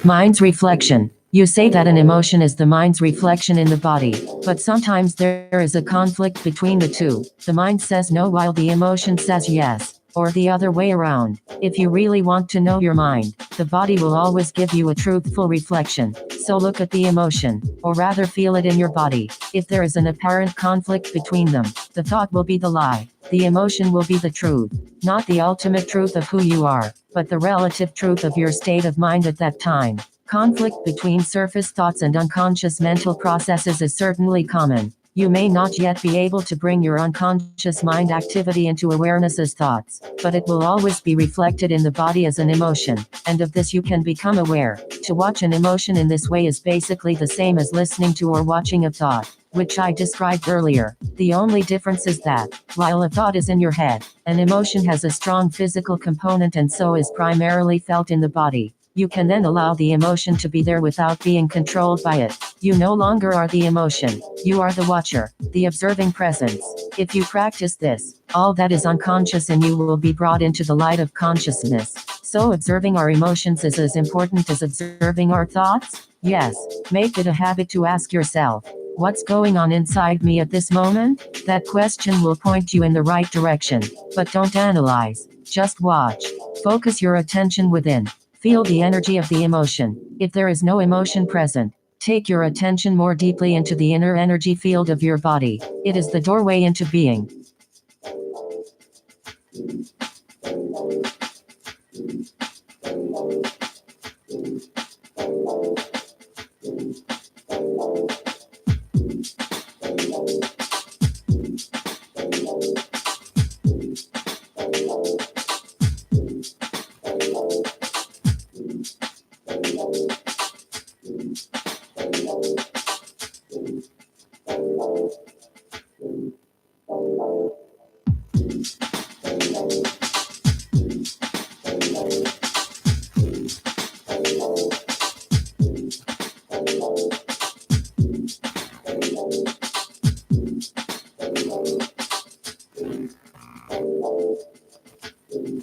Mind's reflection. You say that an emotion is the mind's reflection in the body, but sometimes there is a conflict between the two. The mind says no while the emotion says yes, or the other way around. If you really want to know your mind, the body will always give you a truthful reflection. So look at the emotion, or rather feel it in your body. If there is an apparent conflict between them, the thought will be the lie. The emotion will be the truth. Not the ultimate truth of who you are, but the relative truth of your state of mind at that time. Conflict between surface thoughts and unconscious mental processes is certainly common. You may not yet be able to bring your unconscious mind activity into awareness as thoughts, but it will always be reflected in the body as an emotion, and of this you can become aware. To watch an emotion in this way is basically the same as listening to or watching a thought, which I described earlier. The only difference is that, while a thought is in your head, an emotion has a strong physical component and so is primarily felt in the body. You can then allow the emotion to be there without being controlled by it. You no longer are the emotion. You are the watcher, the observing presence. If you practice this, all that is unconscious in you will be brought into the light of consciousness. So observing our emotions is as important as observing our thoughts? Yes. Make it a habit to ask yourself, what's going on inside me at this moment? That question will point you in the right direction. But don't analyze. Just watch. Focus your attention within. Feel the energy of the emotion. If there is no emotion present, take your attention more deeply into the inner energy field of your body. It is the doorway into being.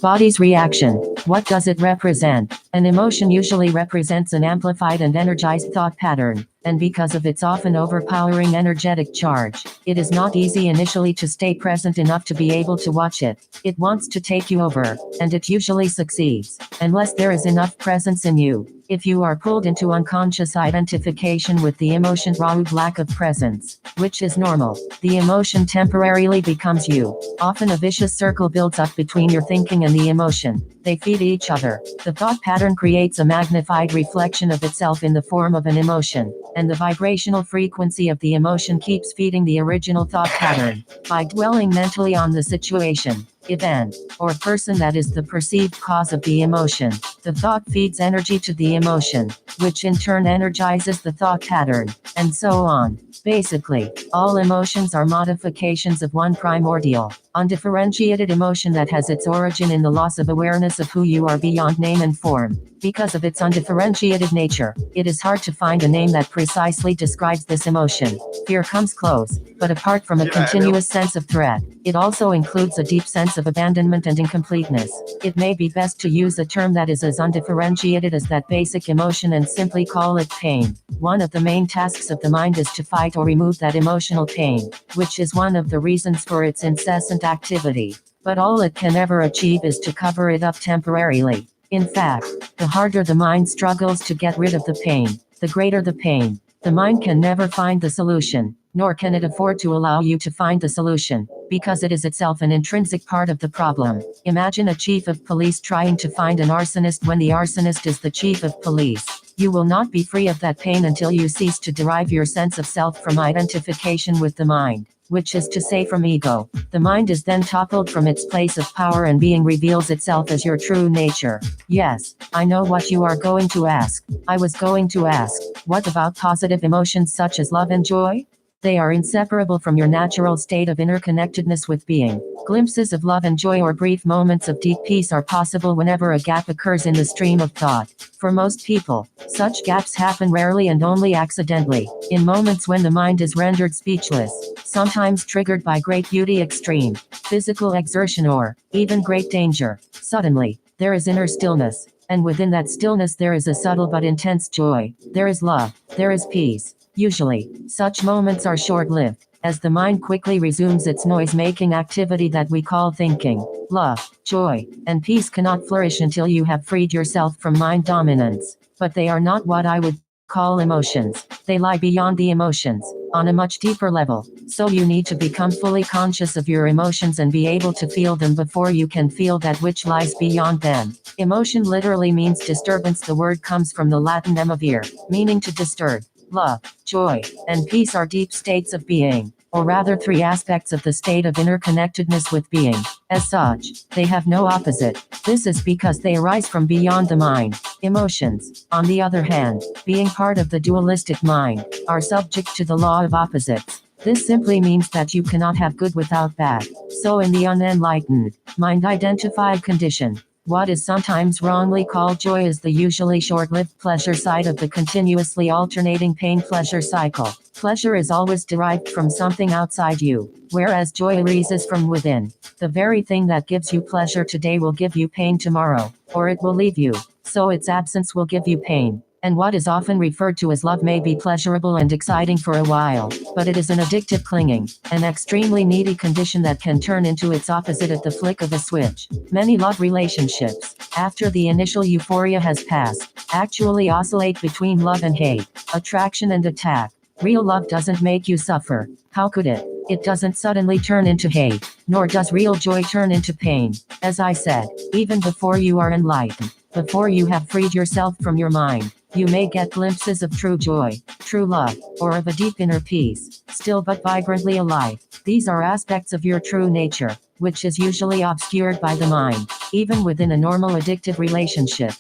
Body's reaction. What does it represent? An emotion usually represents an amplified and energized thought pattern, and because of its often overpowering energetic charge, it is not easy initially to stay present enough to be able to watch it. It wants to take you over, and it usually succeeds, unless there is enough presence in you. If you are pulled into unconscious identification with the emotion through lack of presence, which is normal, the emotion temporarily becomes you. Often a vicious circle builds up between your thinking and the emotion. They feed each other. The thought pattern creates a magnified reflection of itself in the form of an emotion, and the vibrational frequency of the emotion keeps feeding the original thought pattern. By dwelling mentally on the situation, event, or person that is the perceived cause of the emotion, the thought feeds energy to the emotion, which in turn energizes the thought pattern, and so on. Basically, all emotions are modifications of one primordial, undifferentiated emotion that has its origin in the loss of awareness of who you are beyond name and form. Because of its undifferentiated nature, it is hard to find a name that precisely describes this emotion. Fear comes close, but apart from a continuous sense of threat, it also includes a deep sense of abandonment and incompleteness. It may be best to use a term that is as undifferentiated as that basic emotion and simply call it pain. One of the main tasks of the mind is to fight or remove that emotional pain, which is one of the reasons for its incessant activity. But all it can ever achieve is to cover it up temporarily. In fact, the harder the mind struggles to get rid of the pain, the greater the pain. The mind can never find the solution, nor can it afford to allow you to find the solution, because it is itself an intrinsic part of the problem. Imagine a chief of police trying to find an arsonist when the arsonist is the chief of police. You will not be free of that pain until you cease to derive your sense of self from identification with the mind, which is to say from ego. The mind is then toppled from its place of power and being reveals itself as your true nature. Yes, I know what you are going to ask. I was going to ask, what about positive emotions such as love and joy? They are inseparable from your natural state of interconnectedness with being. Glimpses of love and joy or brief moments of deep peace are possible whenever a gap occurs in the stream of thought. For most people, such gaps happen rarely and only accidentally, in moments when the mind is rendered speechless, sometimes triggered by great beauty, extreme physical exertion, or even great danger. Suddenly, there is inner stillness, and within that stillness there is a subtle but intense joy. There is love, there is peace. Usually, such moments are short-lived, as the mind quickly resumes its noise-making activity that we call thinking. Love, joy, and peace cannot flourish until you have freed yourself from mind dominance. But they are not what I would call emotions. They lie beyond the emotions, on a much deeper level. So you need to become fully conscious of your emotions and be able to feel them before you can feel that which lies beyond them. Emotion literally means disturbance. The word comes from the Latin emovere, meaning to disturb. Love, joy, and peace are deep states of being, or rather three aspects of the state of interconnectedness with being. As such, they have no opposite. This is because they arise from beyond the mind. Emotions, on the other hand, being part of the dualistic mind, are subject to the law of opposites. This simply means that you cannot have good without bad. So in the unenlightened, mind-identified condition, what is sometimes wrongly called joy is the usually short-lived pleasure side of the continuously alternating pain-pleasure cycle. Pleasure is always derived from something outside you, whereas joy arises from within. The very thing that gives you pleasure today will give you pain tomorrow, or it will leave you, so its absence will give you pain. And what is often referred to as love may be pleasurable and exciting for a while, but it is an addictive clinging, an extremely needy condition that can turn into its opposite at the flick of a switch. Many love relationships, after the initial euphoria has passed, actually oscillate between love and hate, attraction and attack. Real love doesn't make you suffer. How could it? It doesn't suddenly turn into hate, nor does real joy turn into pain. As I said, even before you are enlightened, before you have freed yourself from your mind, you may get glimpses of true joy, true love, or of a deep inner peace, still but vibrantly alive. These are aspects of your true nature, which is usually obscured by the mind. Even within a normal addictive relationship,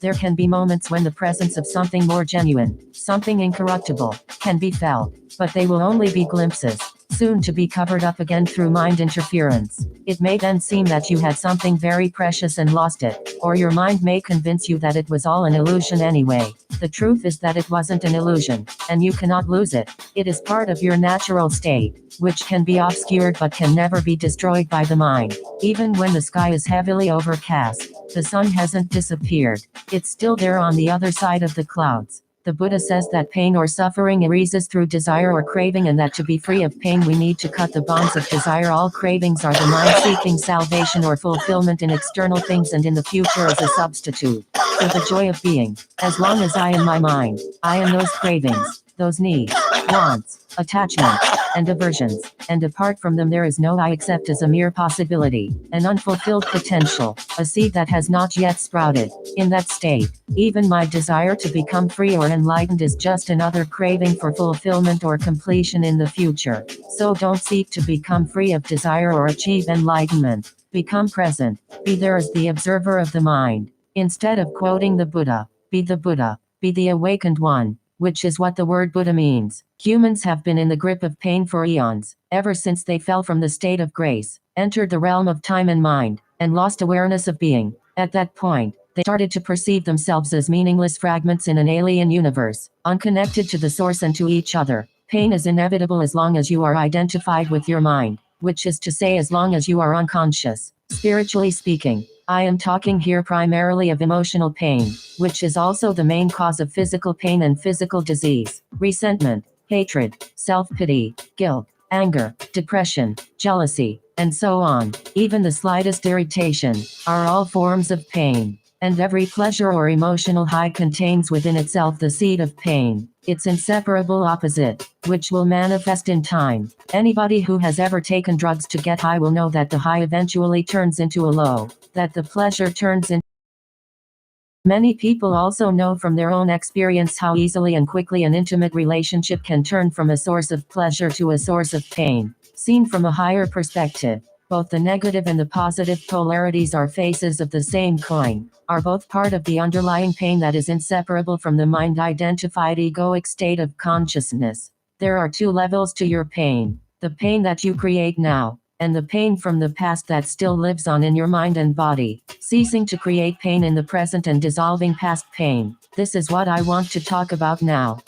there can be moments when the presence of something more genuine, something incorruptible, can be felt, but they will only be glimpses, soon to be covered up again through mind interference. It may then seem that you had something very precious and lost it, or your mind may convince you that it was all an illusion anyway. The truth is that it wasn't an illusion, and you cannot lose it. It is part of your natural state, which can be obscured but can never be destroyed by the mind. Even when the sky is heavily overcast, the sun hasn't disappeared. It's still there on the other side of the clouds. The Buddha says that pain or suffering arises through desire or craving, and that to be free of pain we need to cut the bonds of desire. All cravings are the mind seeking salvation or fulfillment in external things and in the future as a substitute for the joy of being. As long as I am my mind, I am those cravings, those needs, wants, attachments, and aversions, and apart from them there is no I except as a mere possibility, an unfulfilled potential, a seed that has not yet sprouted. In that state, even my desire to become free or enlightened is just another craving for fulfillment or completion in the future. So don't seek to become free of desire or achieve enlightenment. Become present, be there as the observer of the mind. Instead of quoting the Buddha, be the awakened one, which is what the word Buddha means. Humans have been in the grip of pain for eons, ever since they fell from the state of grace, entered the realm of time and mind, and lost awareness of being. At that point, they started to perceive themselves as meaningless fragments in an alien universe, unconnected to the source and to each other. Pain is inevitable as long as you are identified with your mind, which is to say as long as you are unconscious. Spiritually speaking, I am talking here primarily of emotional pain, which is also the main cause of physical pain and physical disease. Resentment, hatred, self-pity, guilt, anger, depression, jealousy, and so on, even the slightest irritation, are all forms of pain. And every pleasure or emotional high contains within itself the seed of pain, its inseparable opposite, which will manifest in time. Anybody who has ever taken drugs to get high will know that the high eventually turns into a low, that the pleasure turns into. Many people also know from their own experience how easily and quickly an intimate relationship can turn from a source of pleasure to a source of pain. Seen from a higher perspective, both the negative and the positive polarities are faces of the same coin, are both part of the underlying pain that is inseparable from the mind-identified egoic state of consciousness. There are two levels to your pain: the pain that you create now, and the pain from the past that still lives on in your mind and body. Ceasing to create pain in the present and dissolving past pain. This is what I want to talk about now.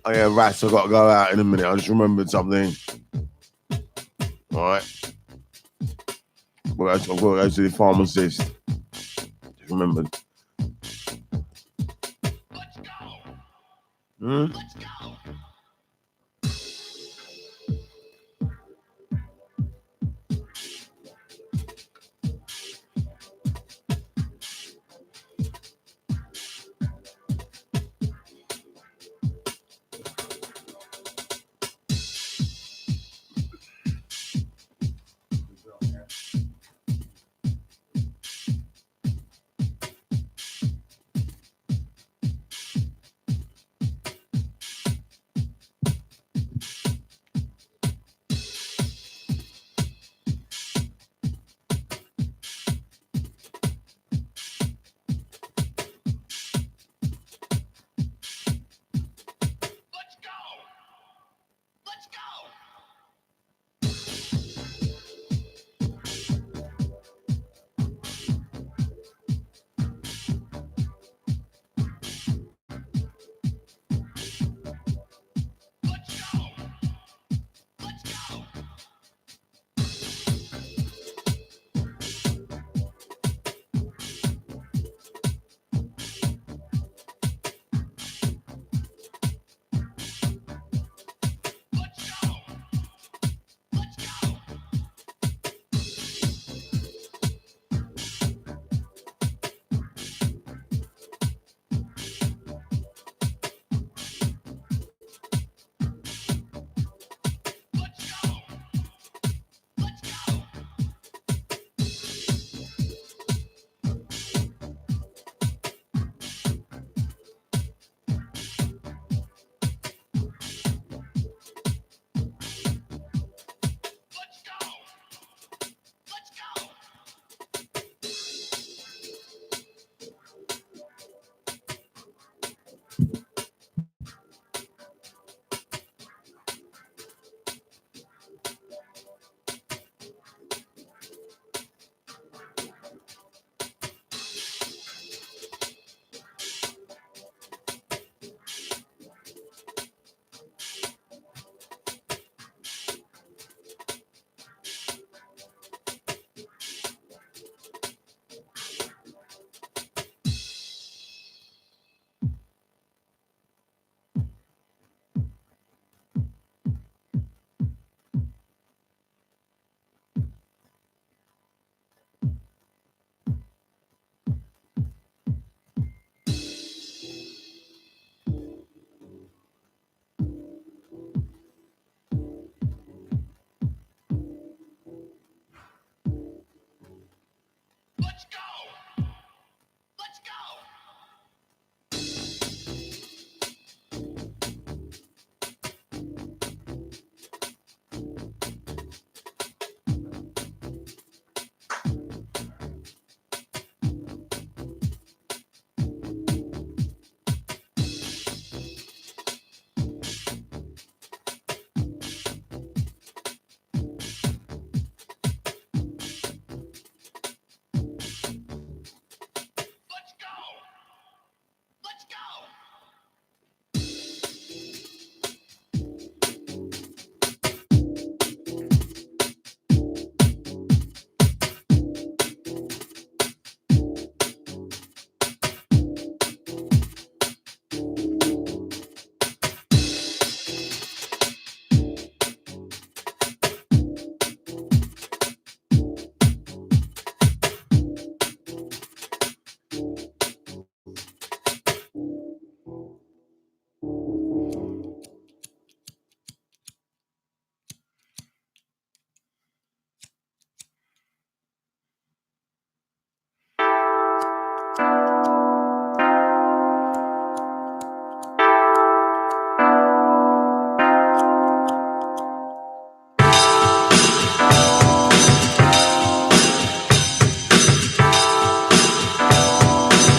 Oh yeah, rats, I've got to go out in a minute. I just remembered something. Alright. I've got to go to the pharmacist. Just remembered. Hmm?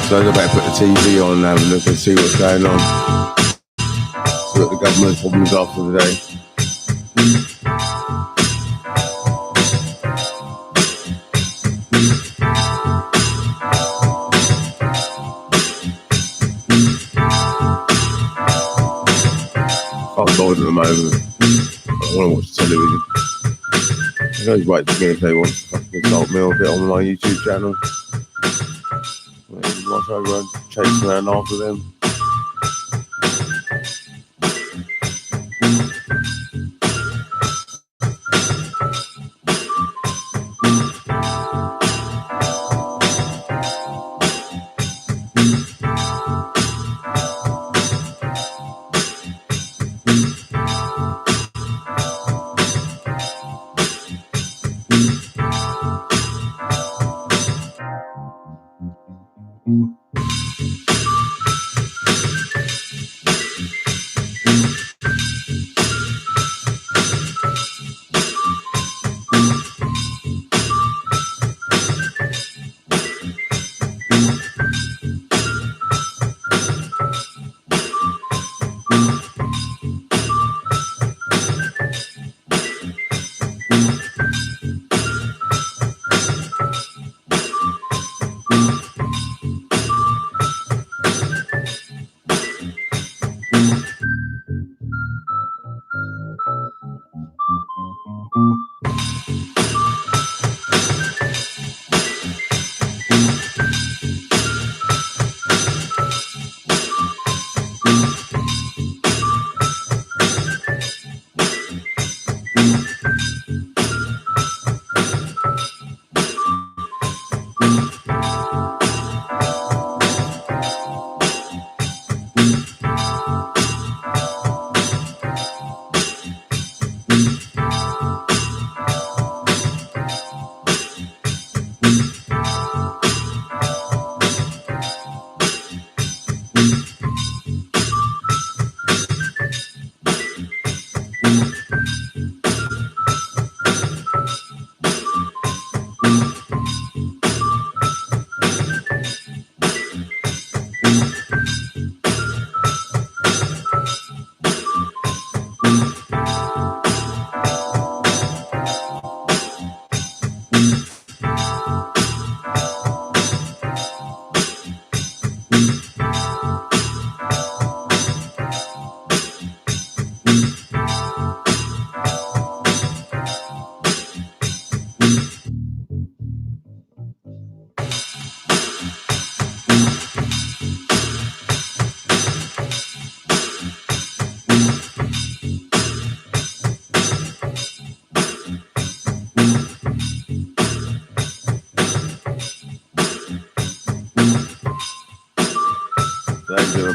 So I better put the TV on and have a look and see what's going on. See what the government's problems are for the day. bored at the moment. I want to watch television. He goes right to me if they want to fucking insult me or get on my YouTube channel. Watch over and chase around after them.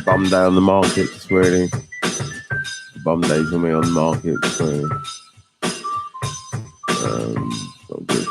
Bum day on the markets, really. Bum days for me on the markets, really. Not good.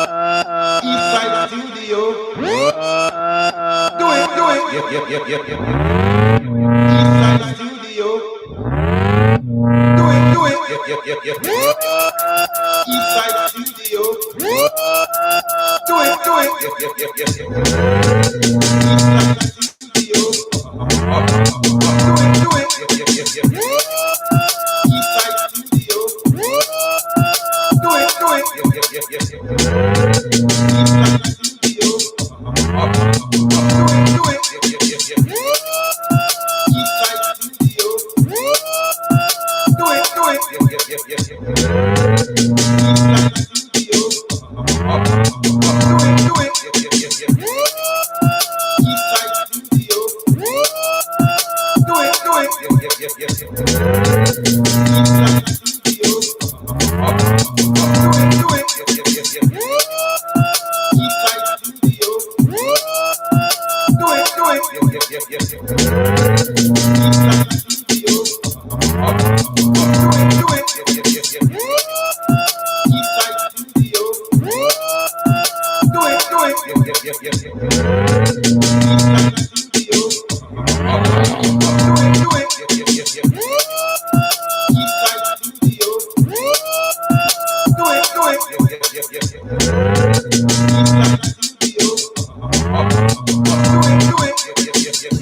Eastside Studio. Do it. Eastside Studio. Do it. Eastside Studio. Do it. Eastside Studio. Do it. Eastside Studio. Do it. Eastside Studio. Do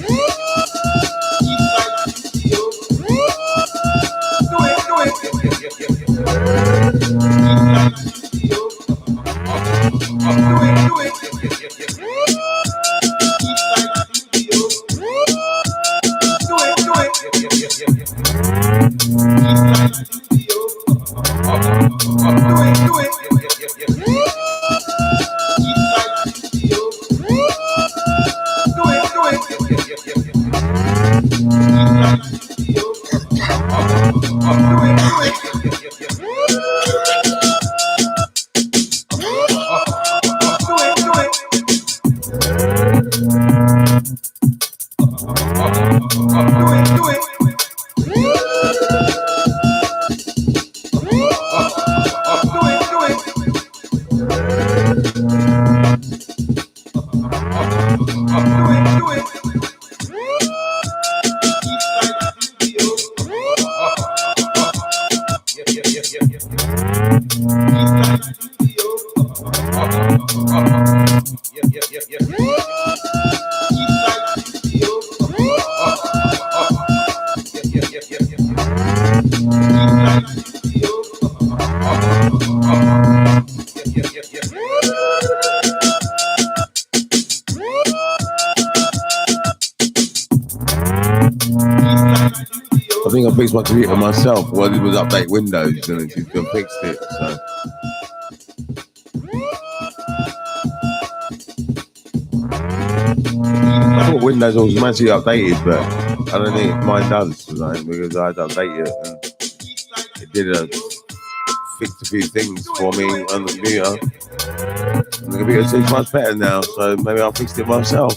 it. I think I fixed my computer myself. What I did was update Windows and she's gonna fix it. So I thought Windows was automatically updated, but I don't think mine does tonight because I had to update it and it did fix a few things for me on the computer. And the computer seems much better now, so maybe I'll fix it myself.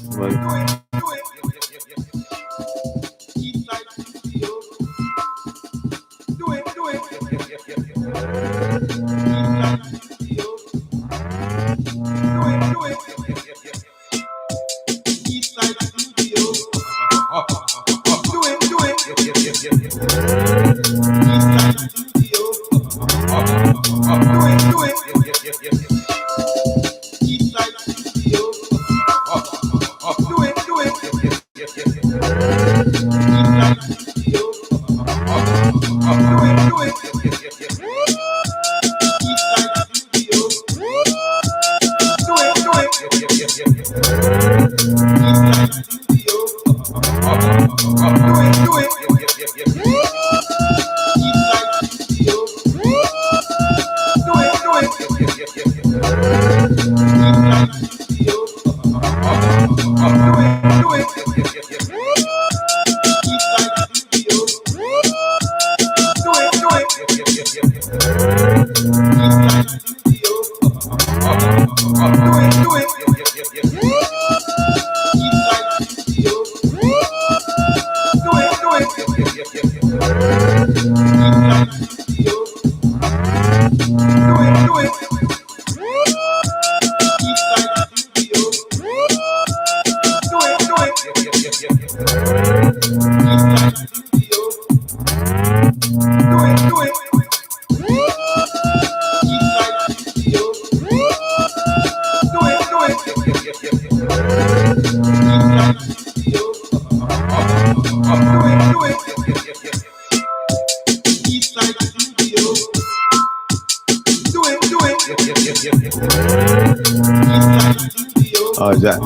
Oh, is that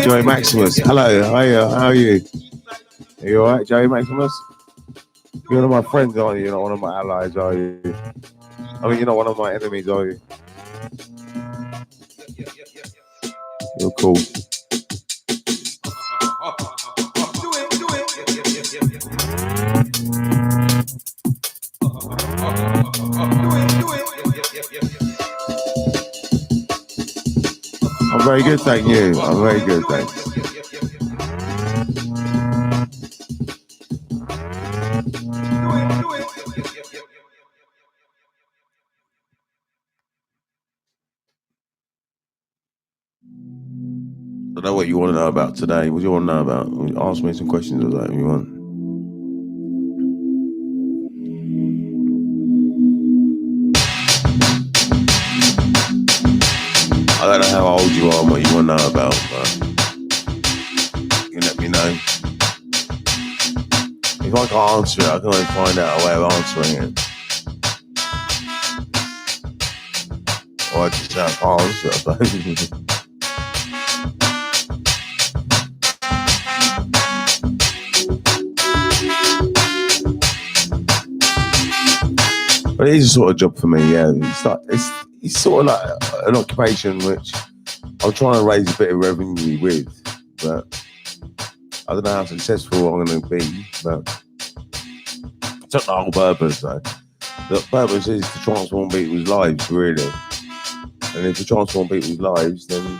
Joey Maximus? Hello, how are you? Are you alright, Joey Maximus? You're one of my friends, aren't you? You're not one of my allies, are you? I mean, you're not one of my enemies, are you? You're cool. I'm very good, thank you. I'm very good, thanks. I don't know what you want to know about today. What do you want to know about? Ask me some questions of that if you want. I don't know how old you are and what you want to know about, but you can let me know. If I can't answer it, I can always find out a way of answering it. Or I just say I can't answer it, I suppose. But it is a sort of job for me, yeah. It's sort of like an occupation which I'm trying to raise a bit of revenue with, but I don't know how successful I'm going to be, but it's not the whole purpose, though. The purpose is to transform people's lives, really. And if you transform people's lives, then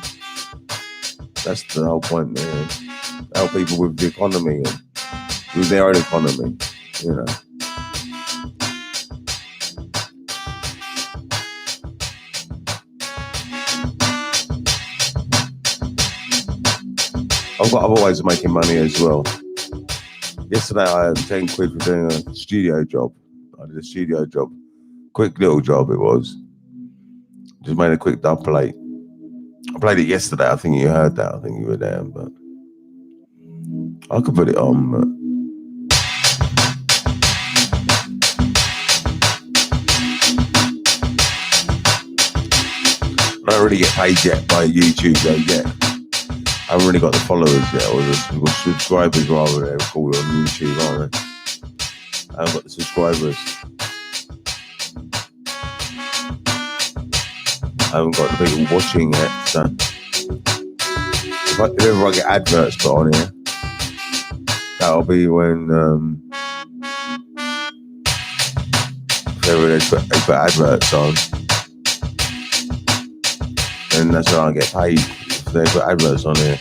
that's the whole point, really. Help people with the economy and with their own economy, you know. I've got other ways of making money as well. Yesterday I had 10 quid for doing a studio job. I did a studio job. Quick little job it was. Just made a quick dub plate. I played it yesterday. I think you heard that. I think you were there, but I could put it on, but I don't really get paid yet by YouTube though yet. I haven't really got the followers yet, or the subscribers rather, they're called on YouTube, aren't they? I haven't got the subscribers. I haven't got the people watching yet, so if ever I get adverts put on here, that'll be when if ever they put adverts on, then that's when I get paid. If they put adverts on here.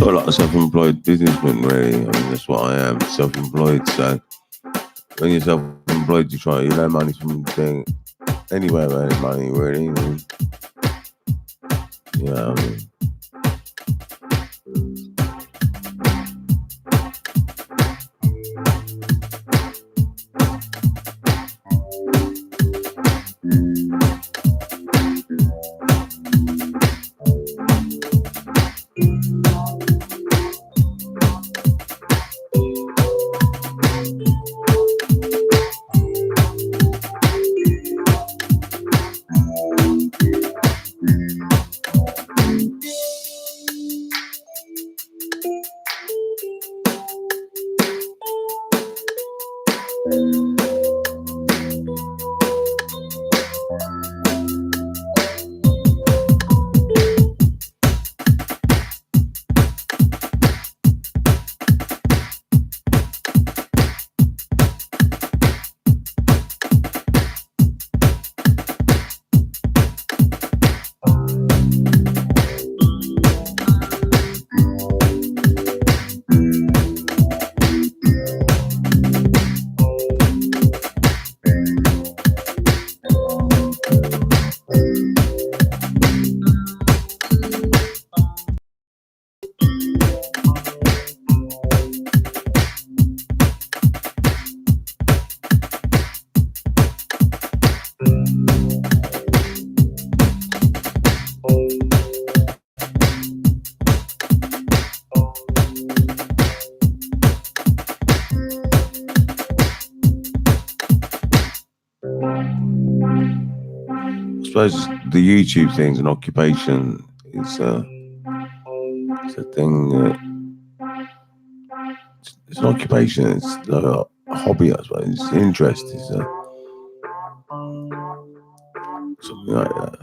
feel like a self-employed businessman, really. I mean, that's what I am, self-employed. So when you're self-employed, you learn money from doing anywhere, earning money, really. And, you know, I mean, I suppose the YouTube thing's an occupation. It's a thing that it's an occupation. It's a hobby, I suppose. It's an interest. It's something like that.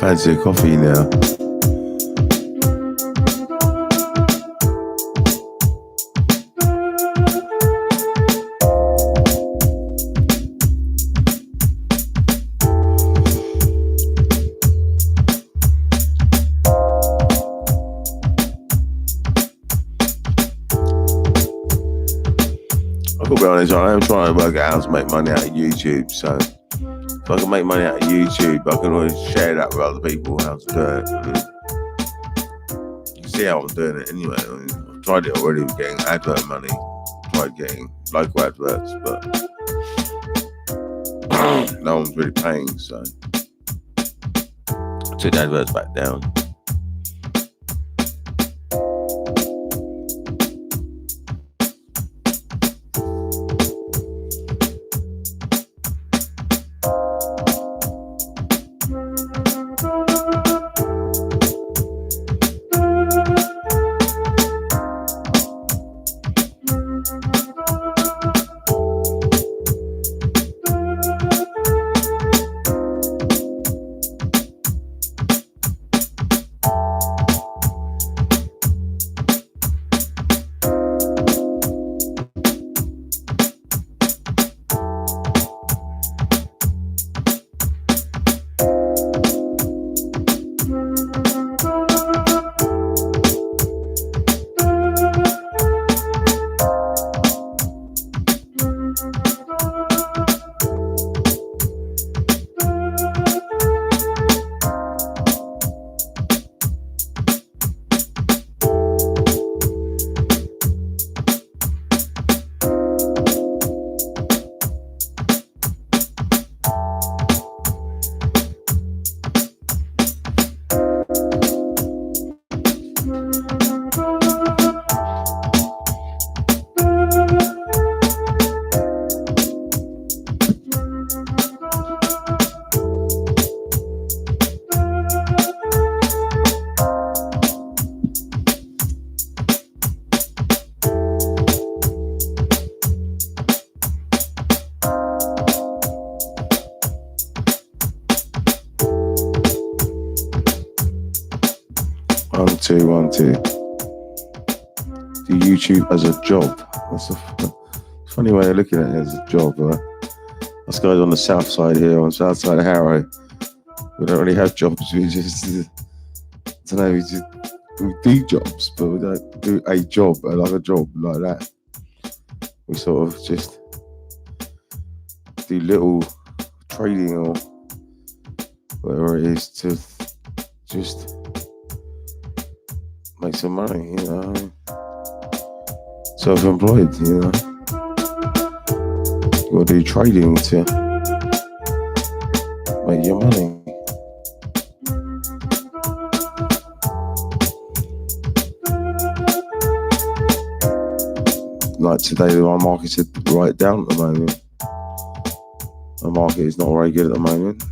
Fancy a coffee now. I'll be honest, I am trying to work out how to make money out of YouTube. So if I can make money out of YouTube, I can always share that with other people how to do it. You can see how I'm doing it anyway. I mean, I've tried it already with getting advert money. Tried getting local adverts, but no one's really paying, so I took the adverts back down. One, two. Do YouTube as a job. That's a funny way of looking at it as a job. Us guys on the south side here, on the south side of Harrow, we don't really have jobs. We just, I don't know, we do jobs, but we don't do a job, like a job like that. We sort of just do little trading or whatever it is to just make some money, you know. Self-employed, you know. You gotta do trading to make your money. Like today, my market's right down at the moment. My market is not very good at the moment.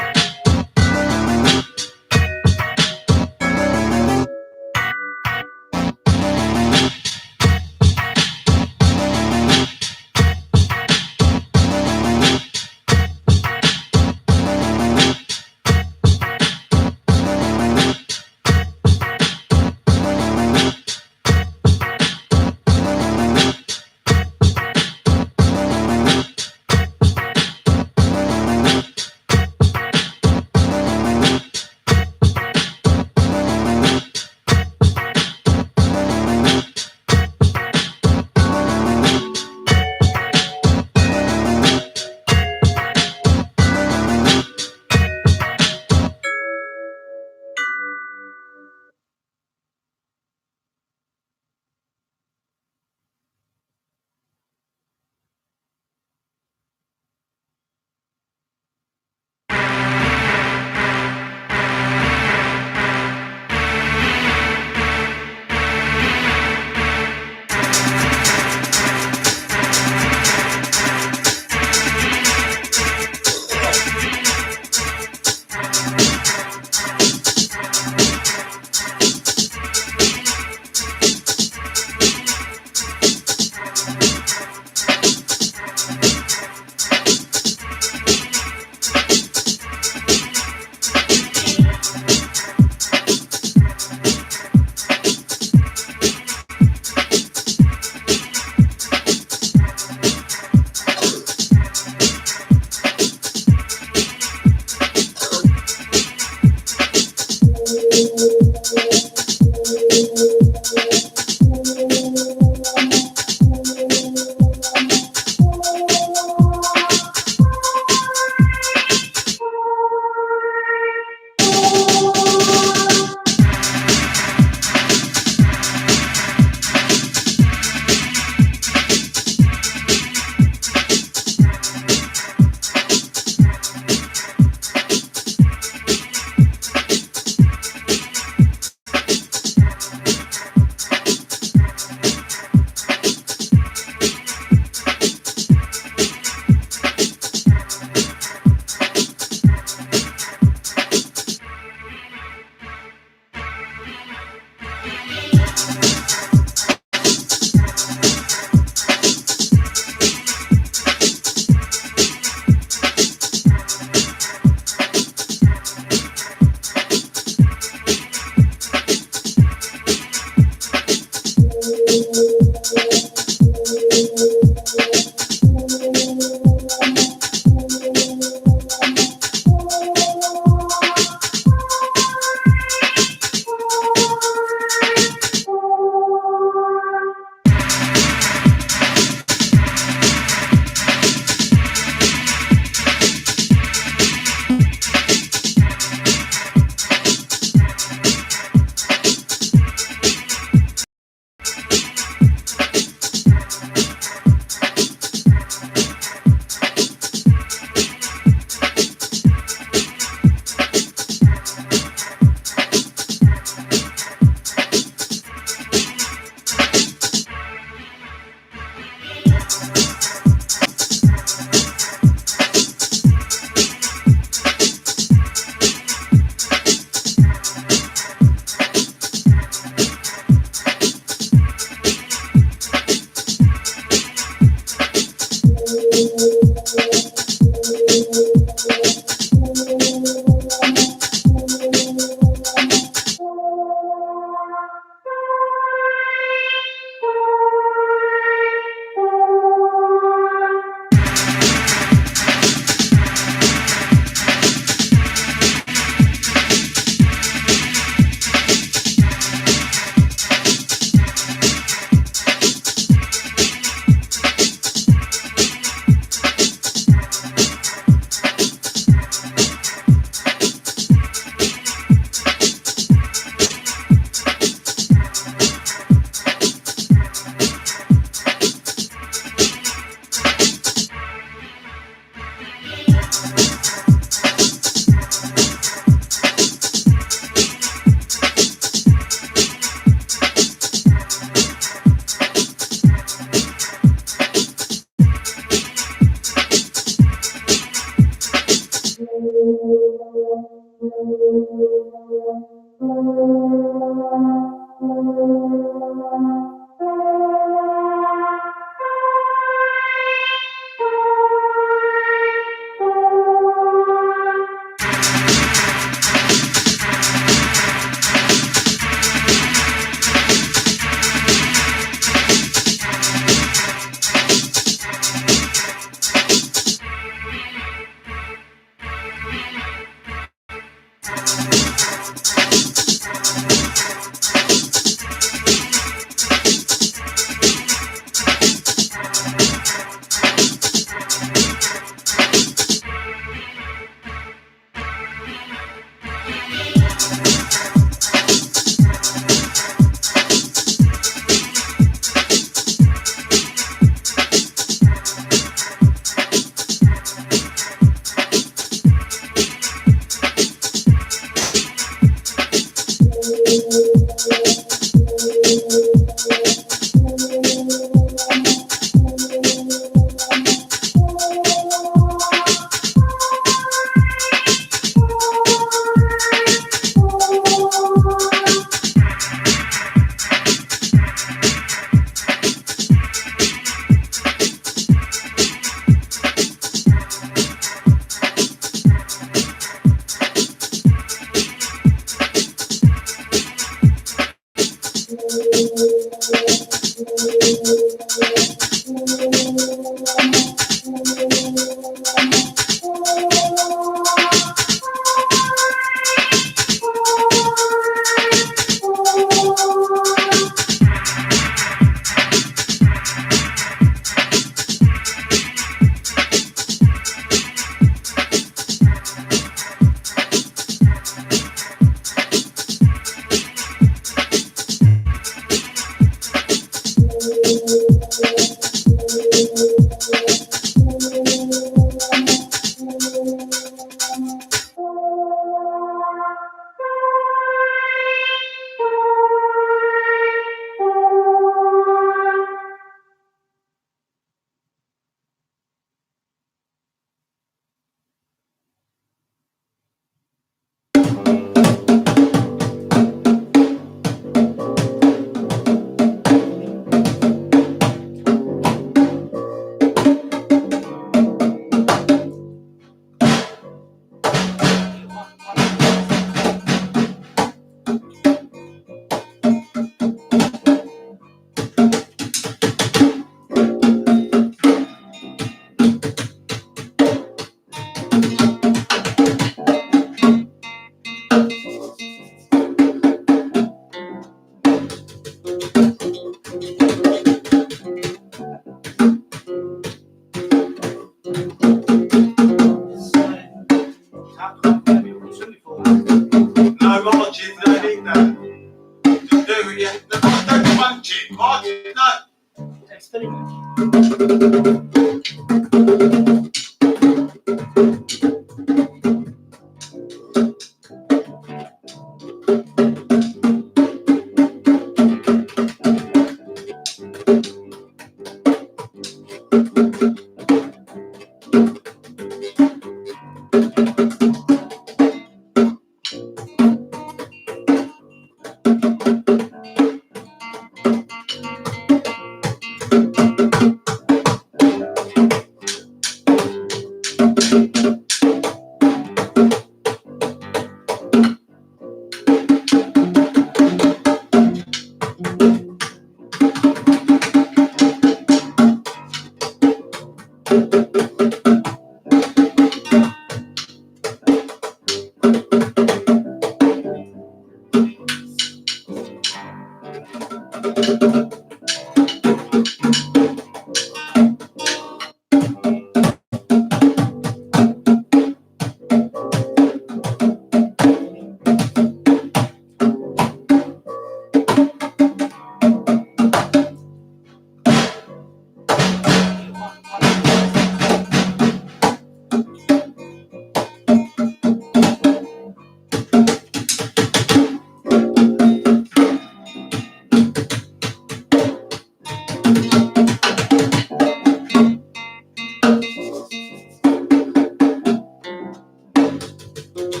No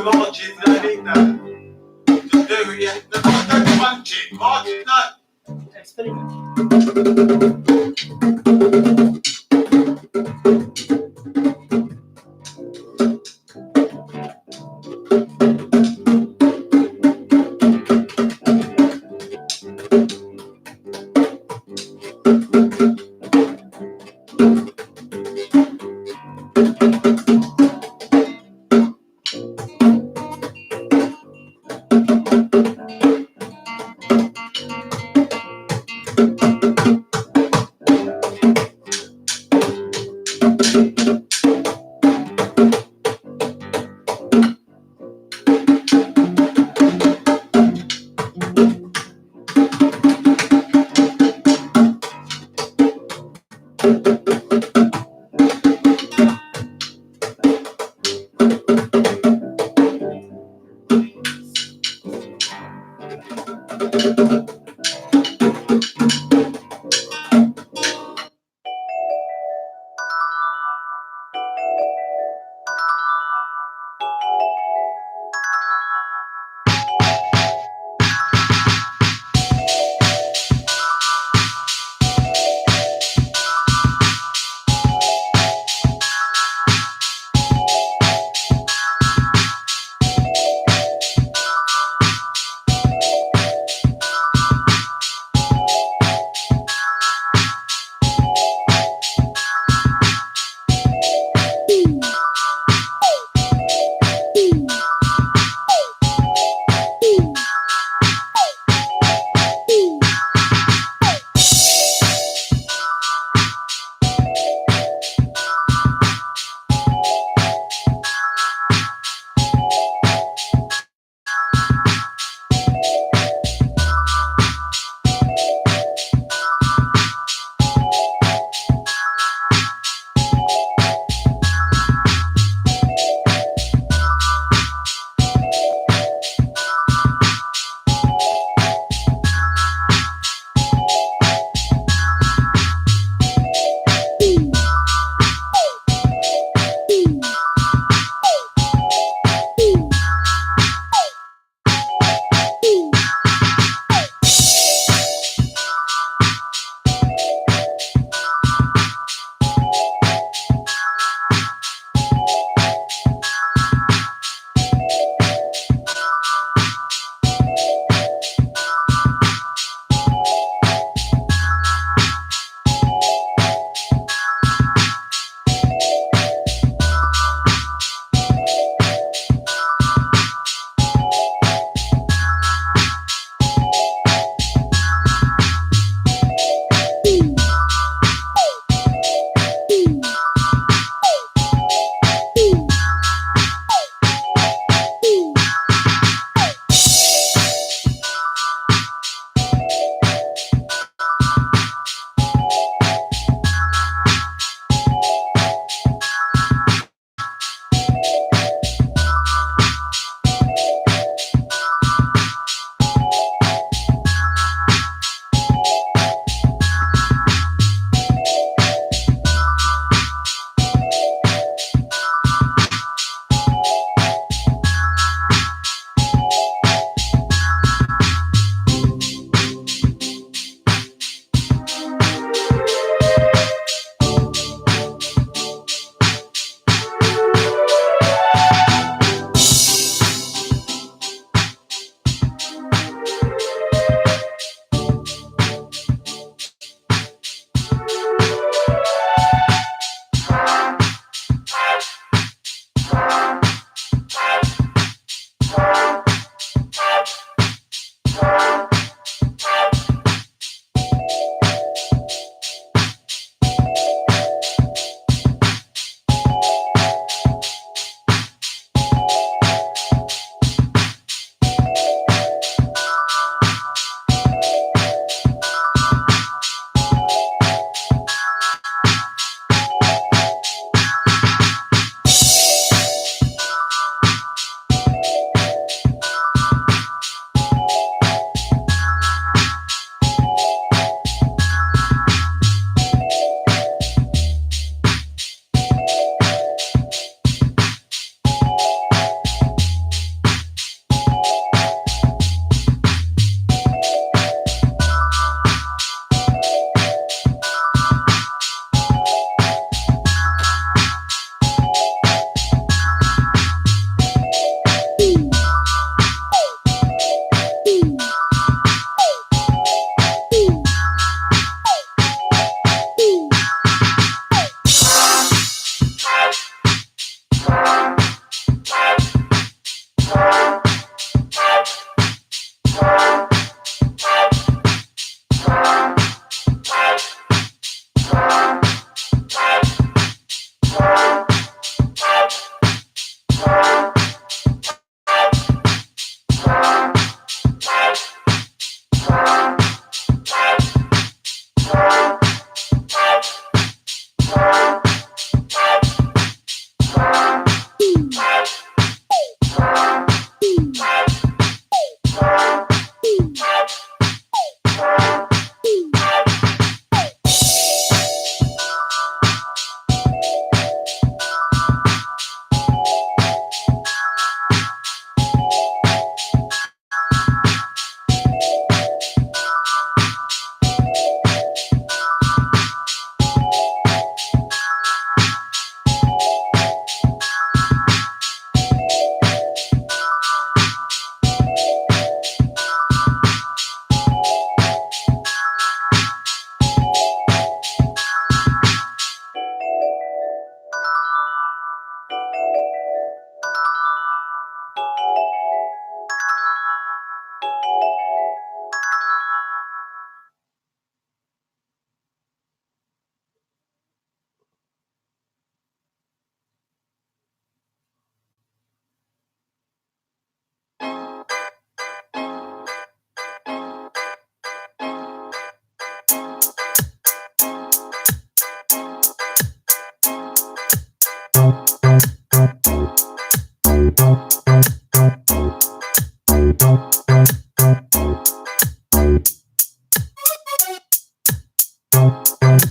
marching, no need that. Just do it, yeah. Don't punch it. March it, no.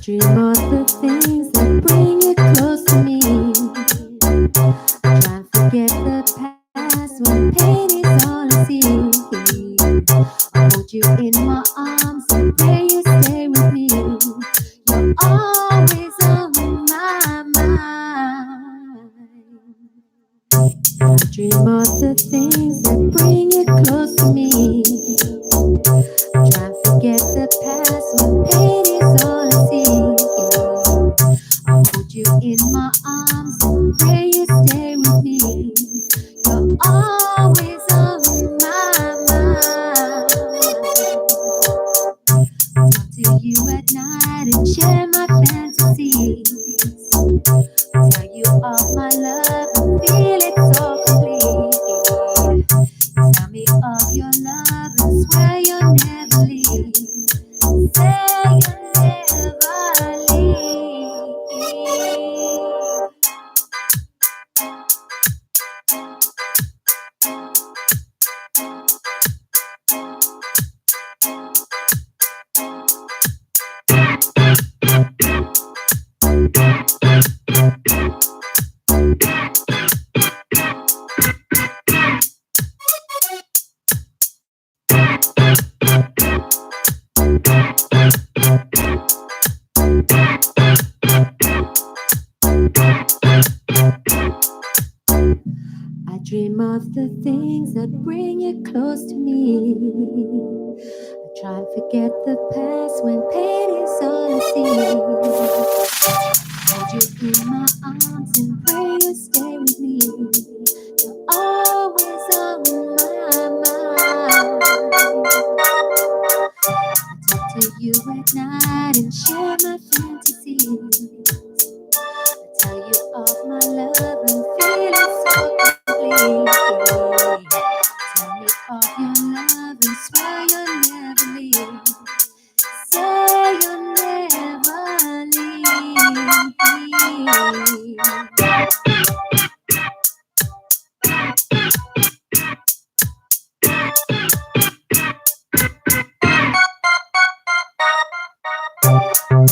Dream of the things that bring you close to me. Try and forget the past when pain is all I see. I hold you in my arms and pray you stay with me. You're always on my mind. I dream of the things that bring you close to me. Try and forget the past when pain is all I see. I hold you in my arms and pray you stay with me. You're always on my mind. Talk to you at night and share my fantasies. Tell you of my love and feel it so complete. Tell me of your love and swear you'll never leave. Say you'll never leave. I dream of the things that bring you close to me. I try and forget the past when pain is all I see. Hold you in my arms and pray you stay with me. You're always on my mind. I talk to you at night and share my fantasies. I tell you of my love and feel it so complete. Tell me of your love and swear you'll never leave. Say you'll never leave.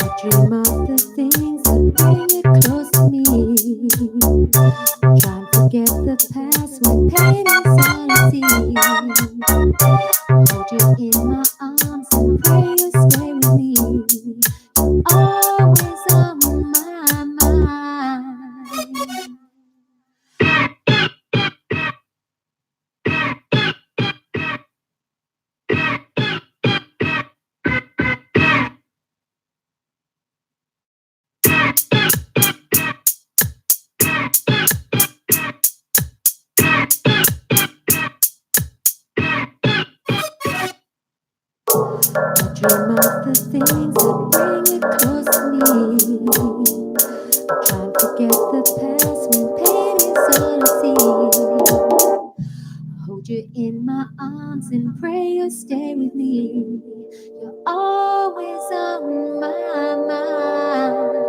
I dream of the things that bring you close to me. Try and forget the past when pain is all I see. Hold you in my arms and pray you stay with me. You're always on my mind. I dream of the things that bring you close to me. I try and forget the past when pain is all I see. I hold you in my arms and pray you stay with me. You're always on my mind.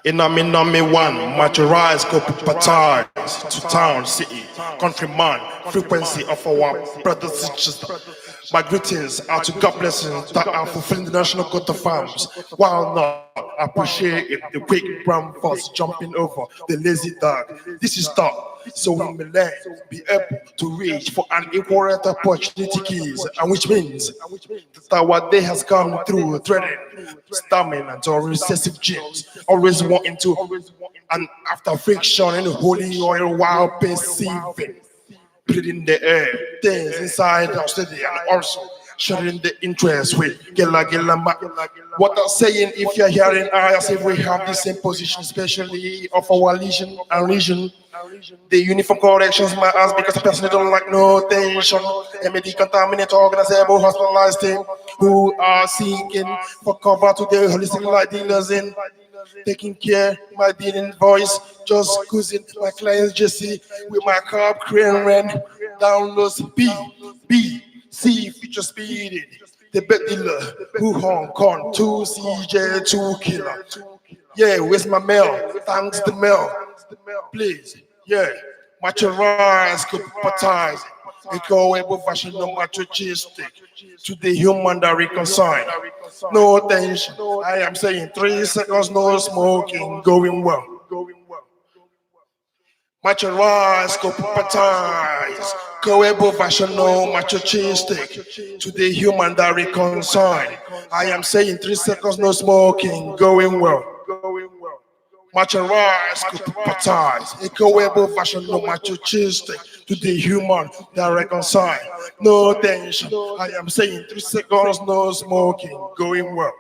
Inami one, materialize, go ties to town, city, countryman, frequency of our brothers and sisters. My greetings are to God blessings that are fulfilling the national code of arms. While not appreciate it, the quick brown fox jumping over the lazy dog. This is thought, so we may learn, be able to reach for an equal right opportunity keys, and which means that what day has come through threading, stamina, or recessive genes, always wanting to, and after friction in holy oil while perceiving. Put it in the air, things inside our city, and also sharing the interest with Gela Ma. What I'm saying, if you're hearing us, if we have the same position, especially of our legion and region, the uniform corrections my ass because the person don't like no tension. MD contaminate organizable hospitalized team who are seeking for cover to the holistic light dealers in. Taking care, my dealing voice, just cruising my clients Jesse with my carb crane ran downloads B C feature speeding. The bet dealer who Hong Kong 2 CJ 2 killer. Yeah, where's my mail? Thanks the mail. Please, yeah, macho rise could baptize. Echo able fashion no macho cheese stick to the human that reconcile. No tension. I am saying 3 seconds, no smoking, going well. Macho rise could baptize. Coable fashion no macho cheese stick to the human that reconcile. I am saying 3 seconds, no smoking, going well. Macho rise could baptize. Echoable fashion no macho cheese stick to the human that reconcile. No tension. I am saying 3 seconds, no smoking, going well.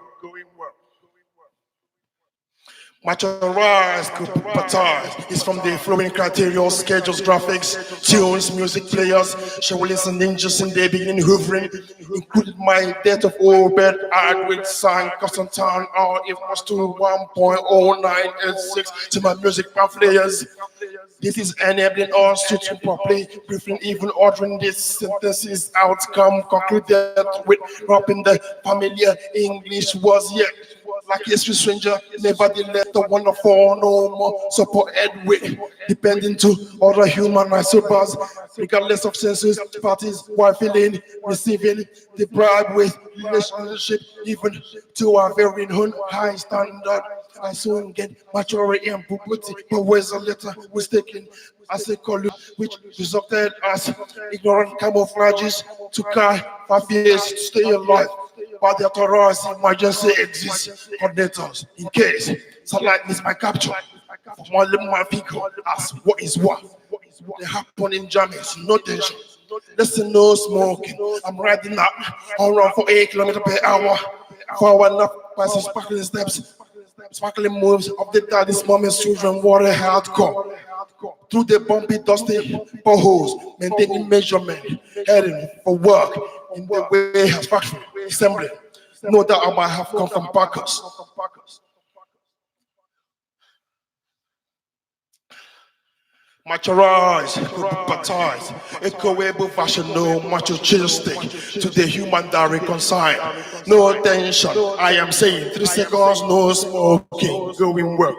Macho rise could baptize. It's from the flowing criteria, schedules, graphics, tunes, music players, showless and ninjas in the beginning hoovering, included my death of Obed, Agwit, Sang, Constantine, or if was to 1.0986 to my music players. This is enabling us to think properly, briefing, even ordering this synthesis outcome concluded with dropping the familiar English was yet. Like a street stranger, nevertheless, the one of all no more supported with, depending to other human rights supers, regardless of census, parties, while feeling, receiving the bribe with relationship, even to our very own high standard. I soon get maturity and puberty, but where's a letter mistaken as a column, which resulted as ignorant camouflages to carry 5 years to stay alive. But the authorized emergency exists coordinators in case satellite needs my capture. For my people, ask what is what. They happen in Germany, so no tension. Listen, no smoking. I'm riding up around for 8 kilometers per hour. Forward enough by some sparkling steps, sparkling moves of the this moment's children water hardcore. Through the bumpy, dusty potholes, maintaining measurement, heading for work in the warehouse factory assembly. No doubt I might have come from Packers. Macho rise, baptized, echoable fashion, no macho chill stick to the human that reconcile. No tension, I am saying 3 seconds, no smoking, going well.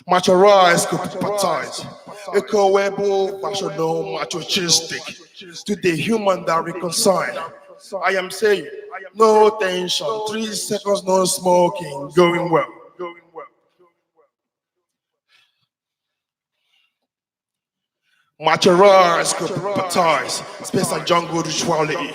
Macho rise, baptized, echoable fashion, no macho chill stick to the human that reconcile. I am saying no tension, 3 seconds, no smoking, going well. Maturars could baptize space and jungle rituality.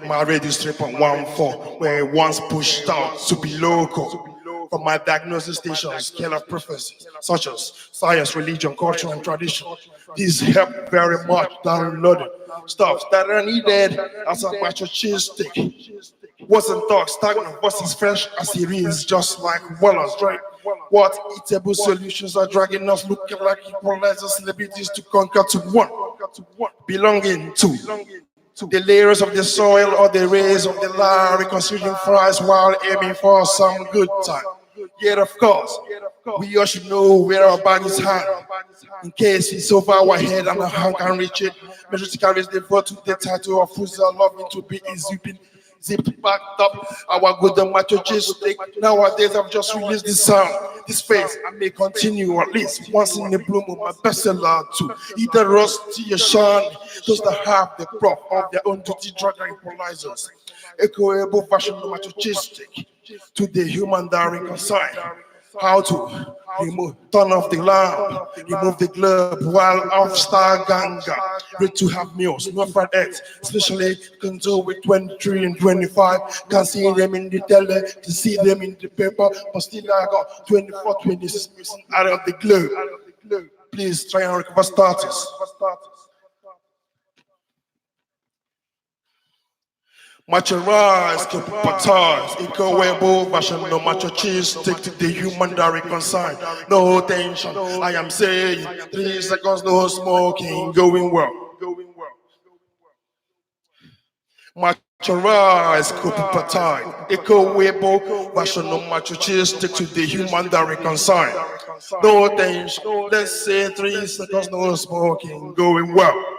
My radio strip on 1-4, where it once pushed out to be local. From my diagnosis station, scale of prophecies, such as science, religion, culture, and tradition. These help very much downloading stuff that are needed as a macho cheese stick. Wasn't talk stagnant, wasn't fresh as it is, just like Wallace, right? What eatable solutions are dragging us looking like equalizer celebrities to conquer to one, belonging to the layers of the soil or the rays of the land, reconsidering fries while aiming for some good time. Yet, of course, we all should know where our bag is hang. In case it's over our head and our hand can reach it, Majority carries the vote to the title of who's loving to be exhibiting Zip backed up, our good and machoistic. Nowadays, I've just released this sound. This phase, I may continue at least once in the bloom of my bestseller too. Either Rusty or Sean, those that have the prop of their own duty drug equalizers. Echoable fashion machistic to the human that reconcile. How to remove, turn off the lamp, remove the globe while off star ganga. Ready to have meals, no fried eggs, especially can do with 23 and 25. Can see them in the tele, to see them in the paper, but still I got 24, 26 missing out of the globe. Please try and recover status. Macho rise, keep patars, eco-webo version, no macho cheese, stick to the human that reconcile. No tension, I am saying, 3 seconds, no smoking, going well. Macho rise, keep patars, eco-webo version, no macho cheese, stick to the human that reconcile. No tension, let's say 3 seconds, no smoking, going well.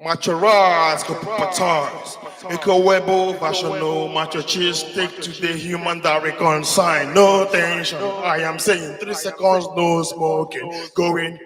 Macho rise, patars, eco-webo version, no macho cheese, stick to the human that reconcile. No tension, I am saying 3 seconds, no smoking, going.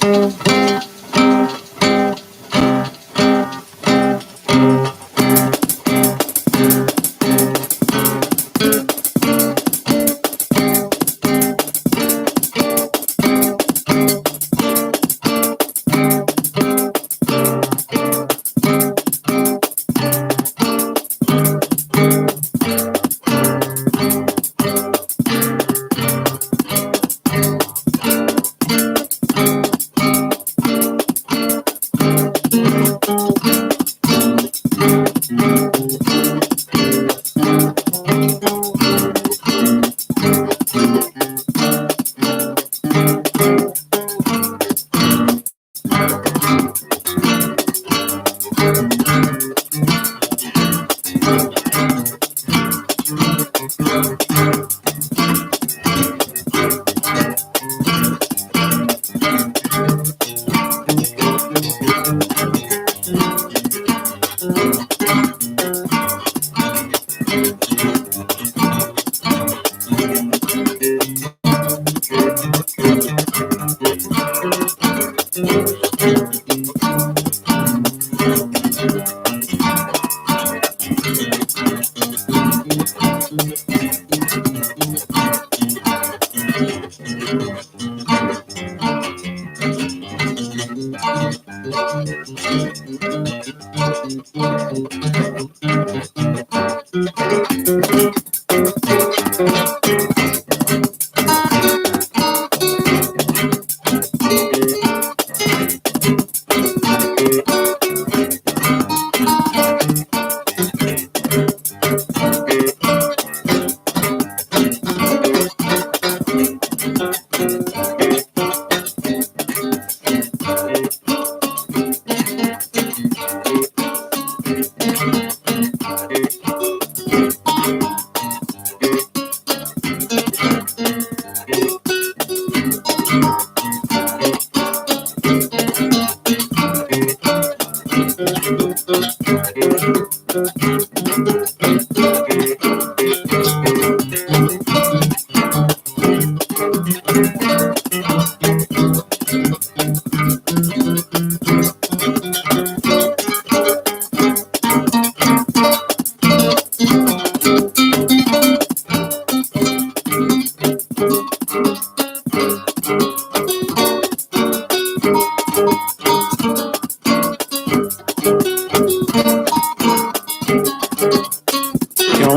Come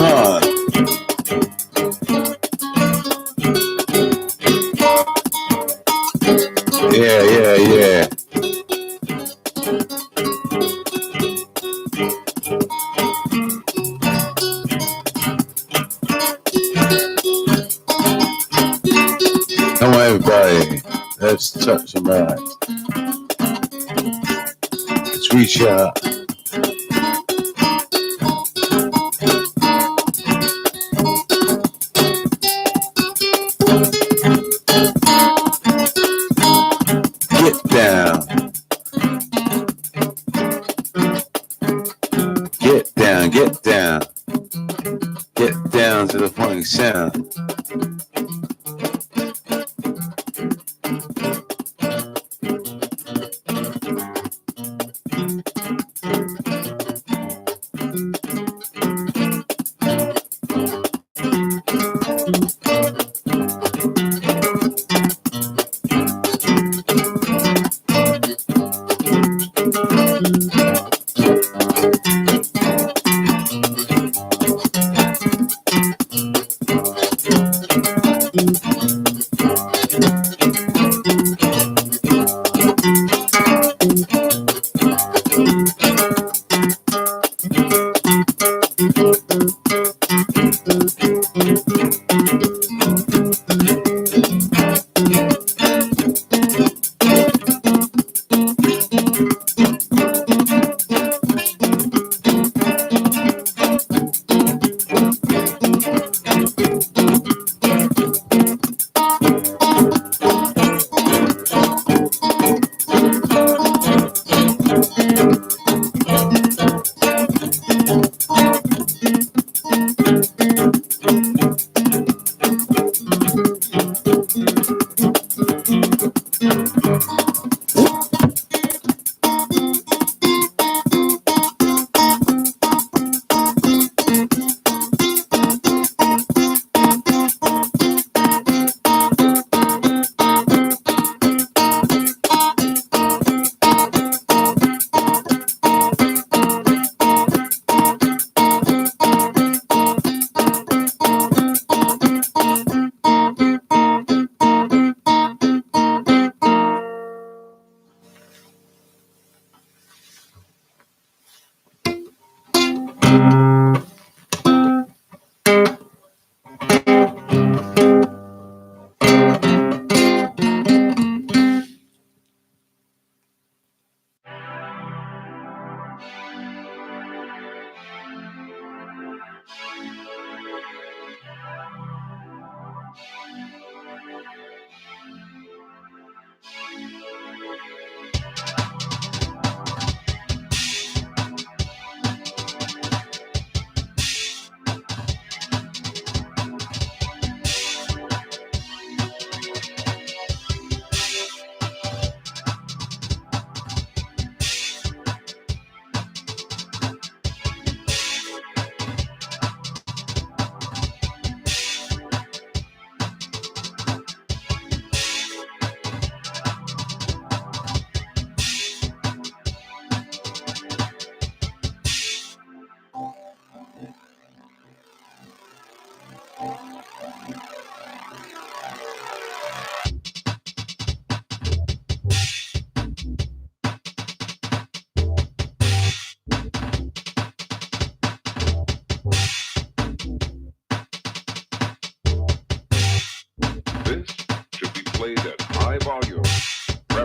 on. Yeah. Come on, everybody. Let's touch some minds. Let's reach out. Get down. Get down, get down. Get down to the funky sound.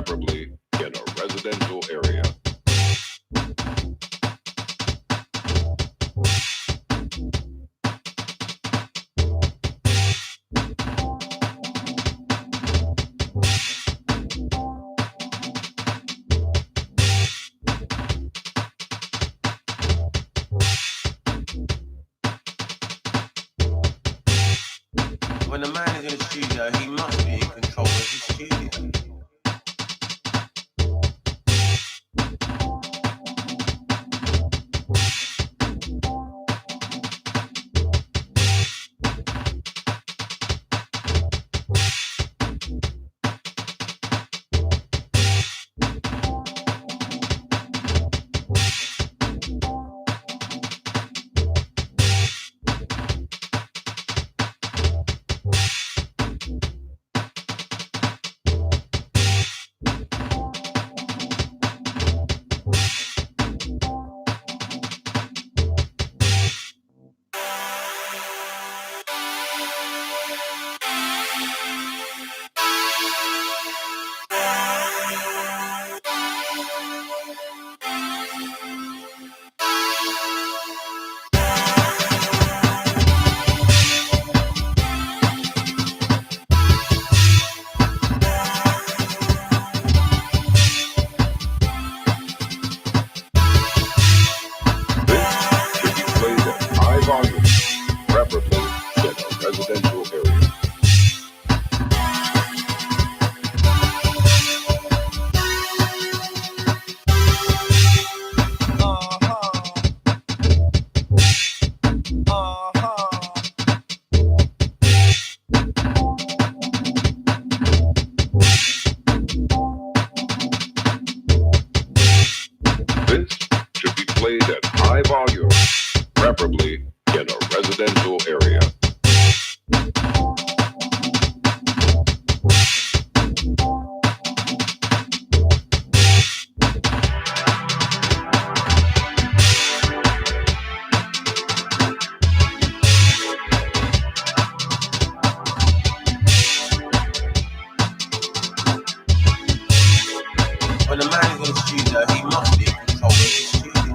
preferably in a residential area. When a man is in a studio, he must be in control of his studio. preferably in a residential area. When a man is in the studio, he must be in control of his studio.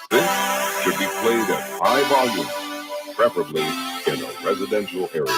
This should be played at high volume, preferably in a residential area.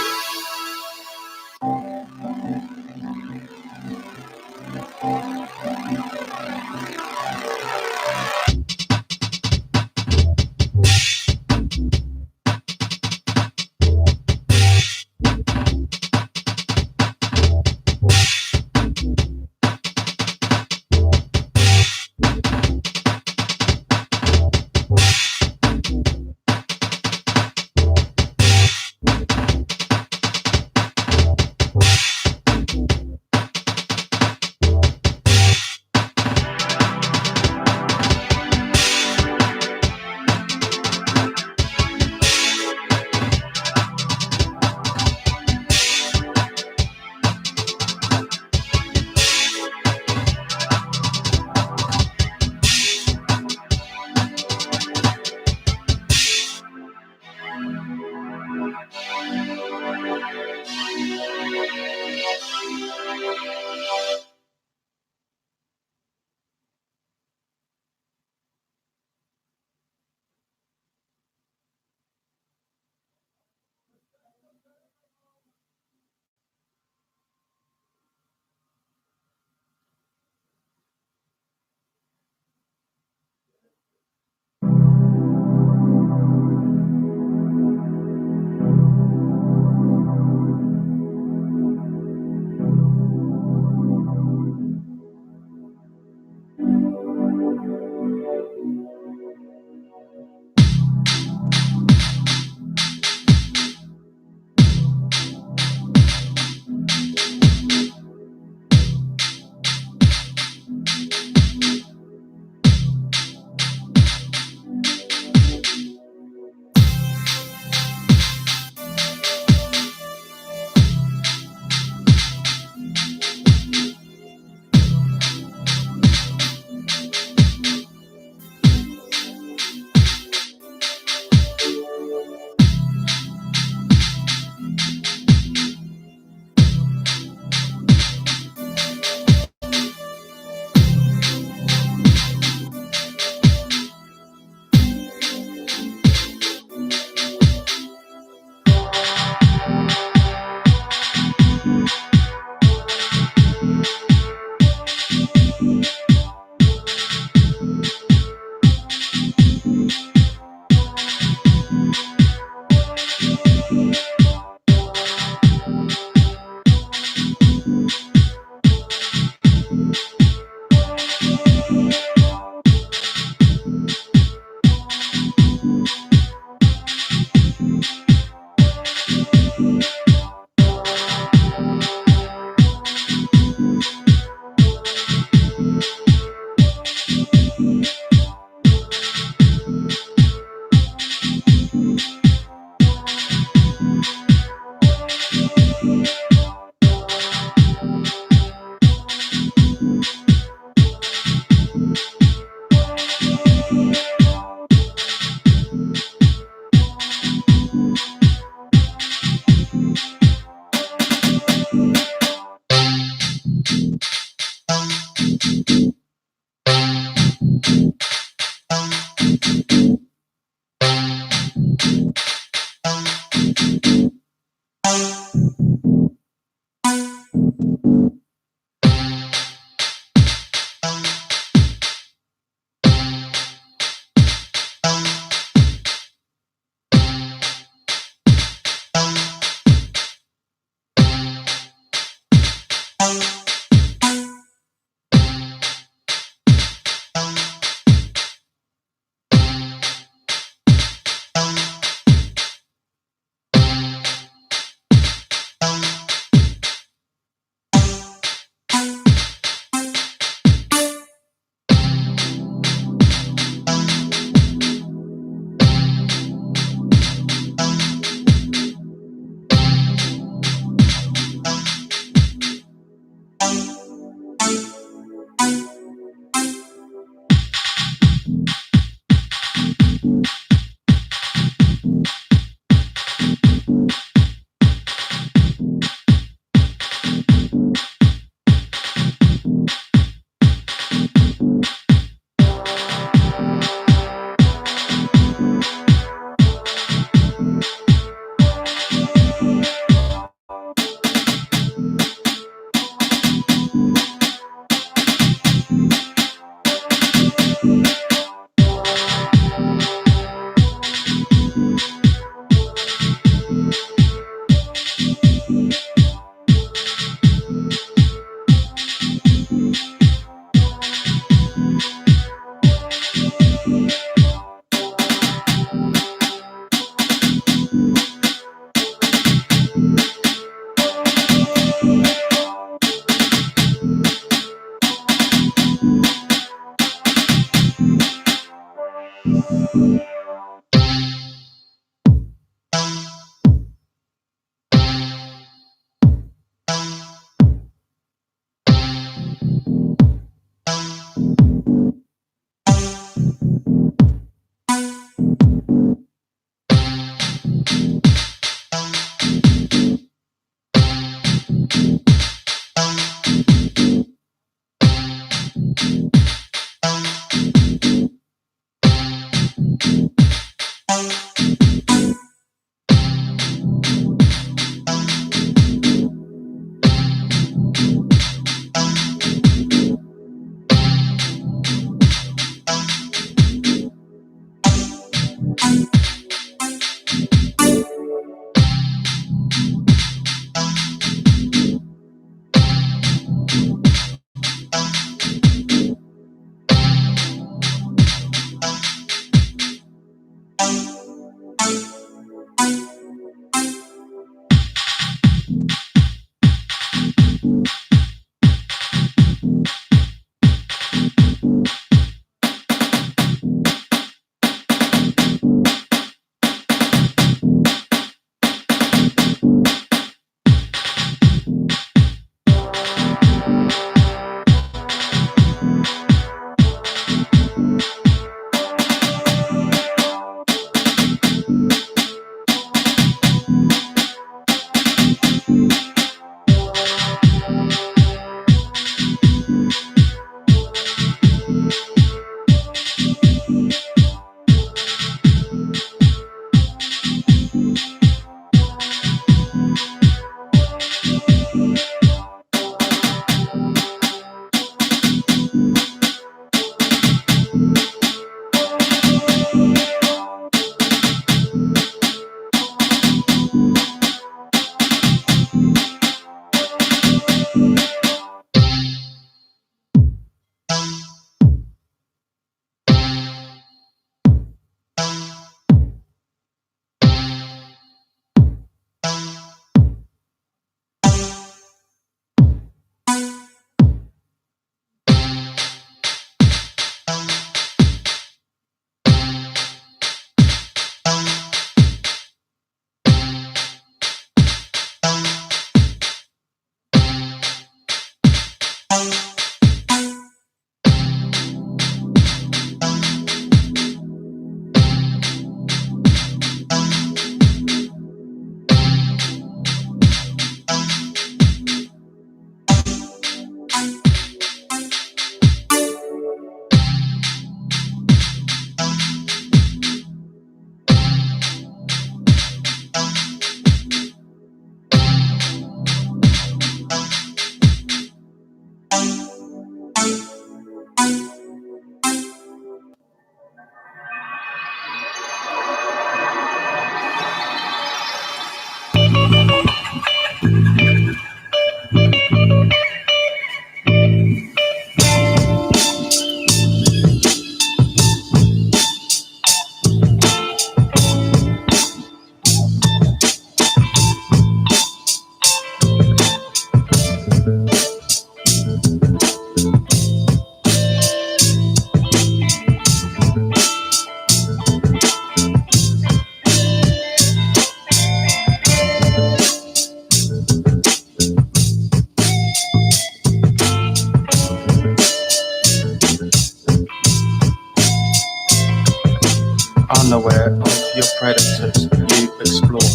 predators you explore,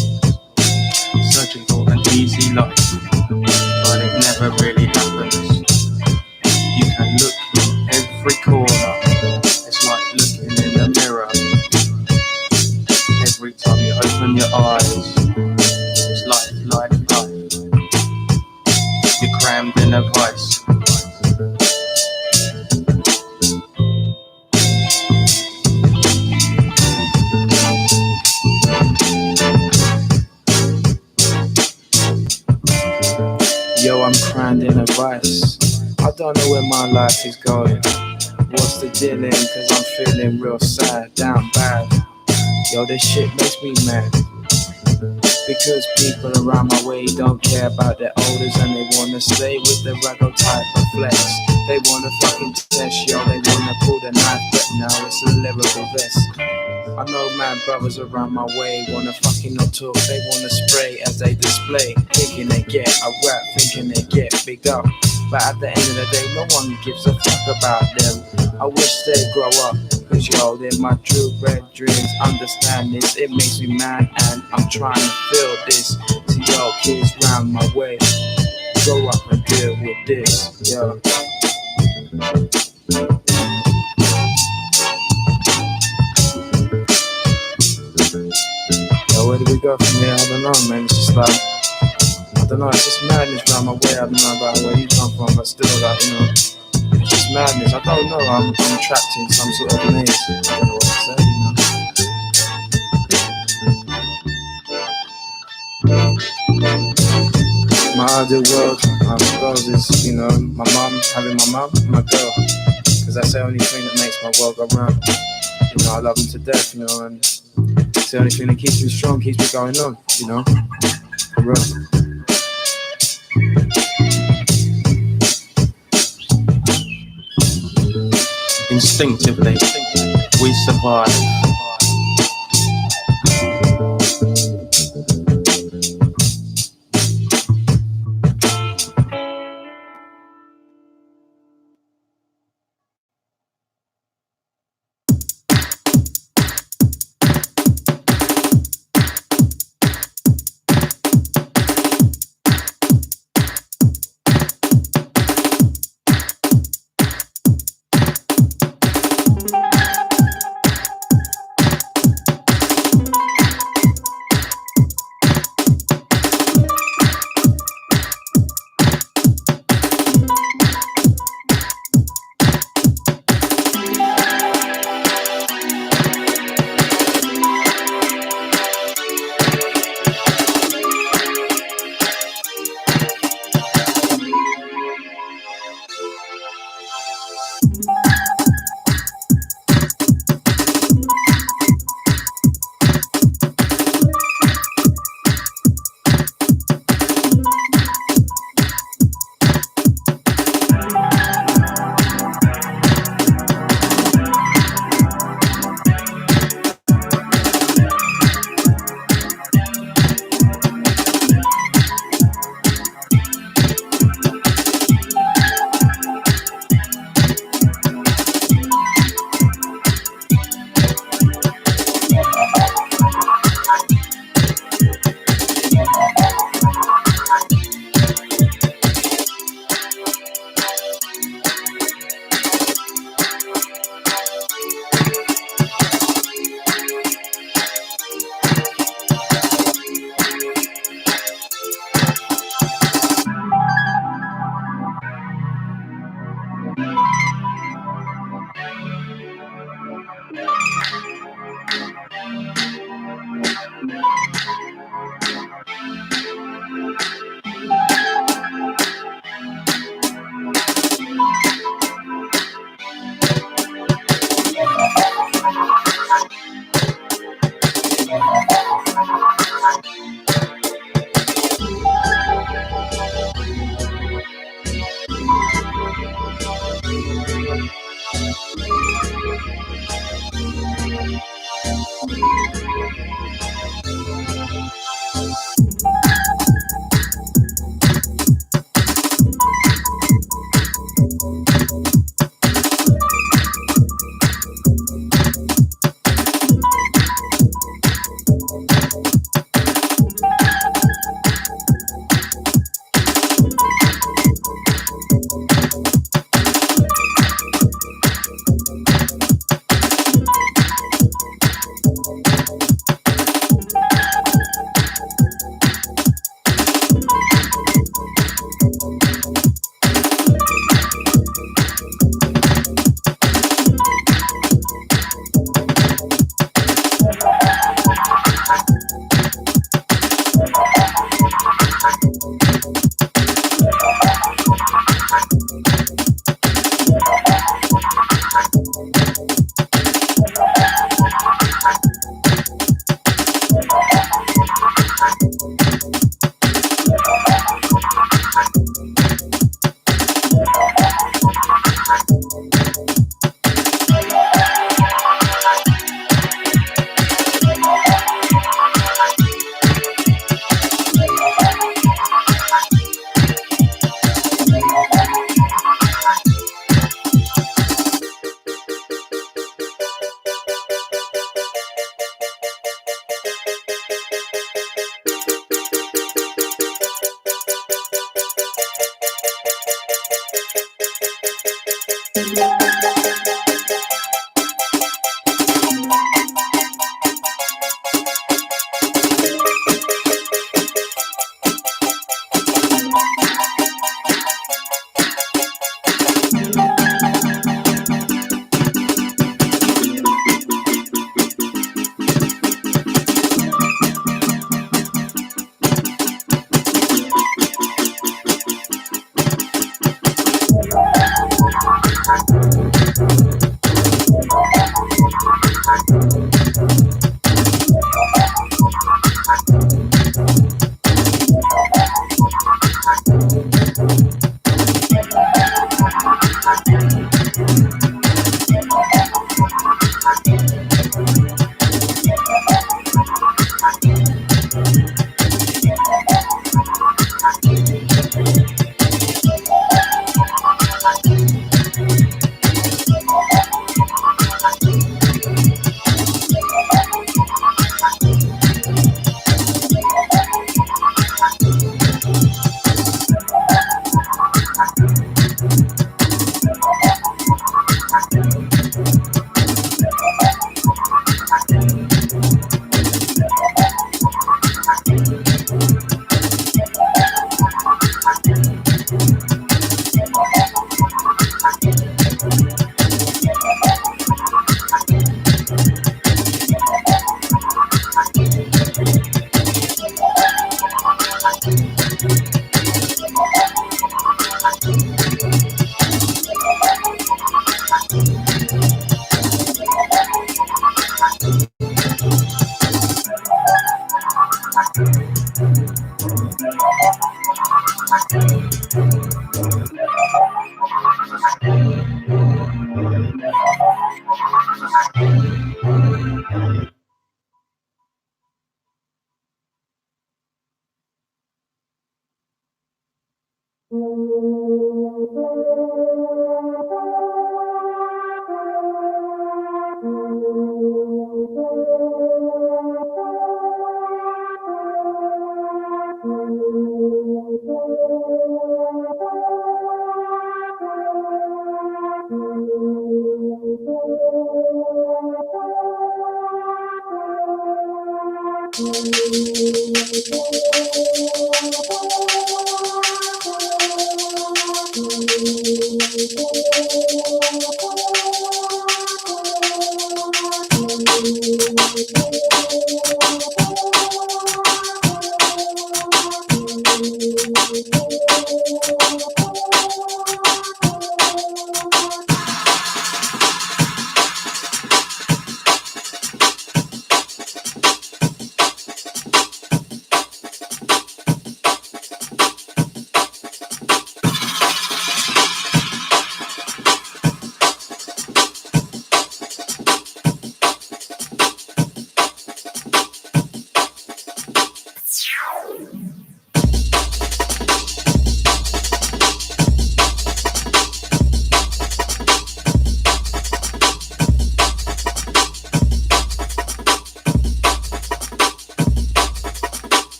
searching for an easy life, but it never really happens. You can look in every corner, it's like looking in the mirror. Every time you open your eyes, it's life. You're crammed in a vice. Yo, I'm crammed in a vice. I don't know where my life is going. What's the dealing? Cause I'm feeling real sad, down bad. Yo, this shit makes me mad. Because people around my way don't care about their elders, and they wanna stay with the raggle type of flex. They wanna fucking test, yo, they wanna pull the knife, but now it's a lyrical vest. I know mad brothers around my way wanna fucking not talk, they wanna spray as they display, thinking they get a rap, thinking they get big up. But at the end of the day, no one gives a fuck about them. I wish they'd grow up, cause yo, they're my true red dreams. Understand this, it makes me mad, and I'm trying to feel this. So yo, kids round my way, grow up and deal with this, yo. Yo, where do we go from here? I don't know, man. It's just like, I don't know, it's just madness round my way. I don't know about where you come from, but still, like, you know, it's just madness. I don't know, I'm trapped in some sort of maze. I don't know what to say, you know. My ideal world, I suppose, is, you know, my mum, having my mum and my girl. Because that's the only thing that makes my world go round. You know, I love them to death, you know, and it's the only thing that keeps me strong, keeps me going on, you know, for real. Instinctively, we survive.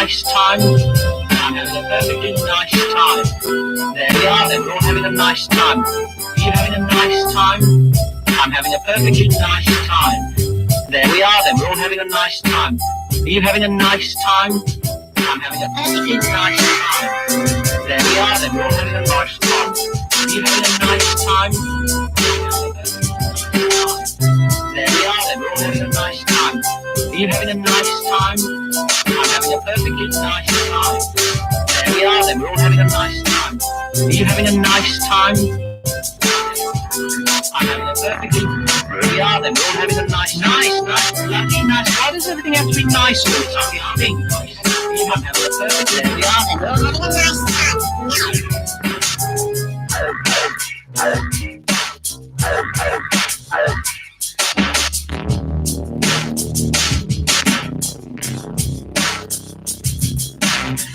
nice time. I'm having a perfectly nice time. There we are then, we're all having a nice time. Are you having a nice time? I'm having a perfectly nice time. There we are then, we're all having a nice time. Are you having a nice time? I'm having a perfectly nice time. There we are then, we're all having a nice time. Are you having a nice time? There we are then, we're all having a nice time. Are you having a nice time? I'm having a perfectly nice time. There we are then, we're all having a nice time. Are you having a nice time? I'm having a perfectly... We are then, we're all having a nice, lucky, nice. Why does everything have to be nice all the time? I'm being nice. You might have a perfect... There we are then, we're all having a nice time.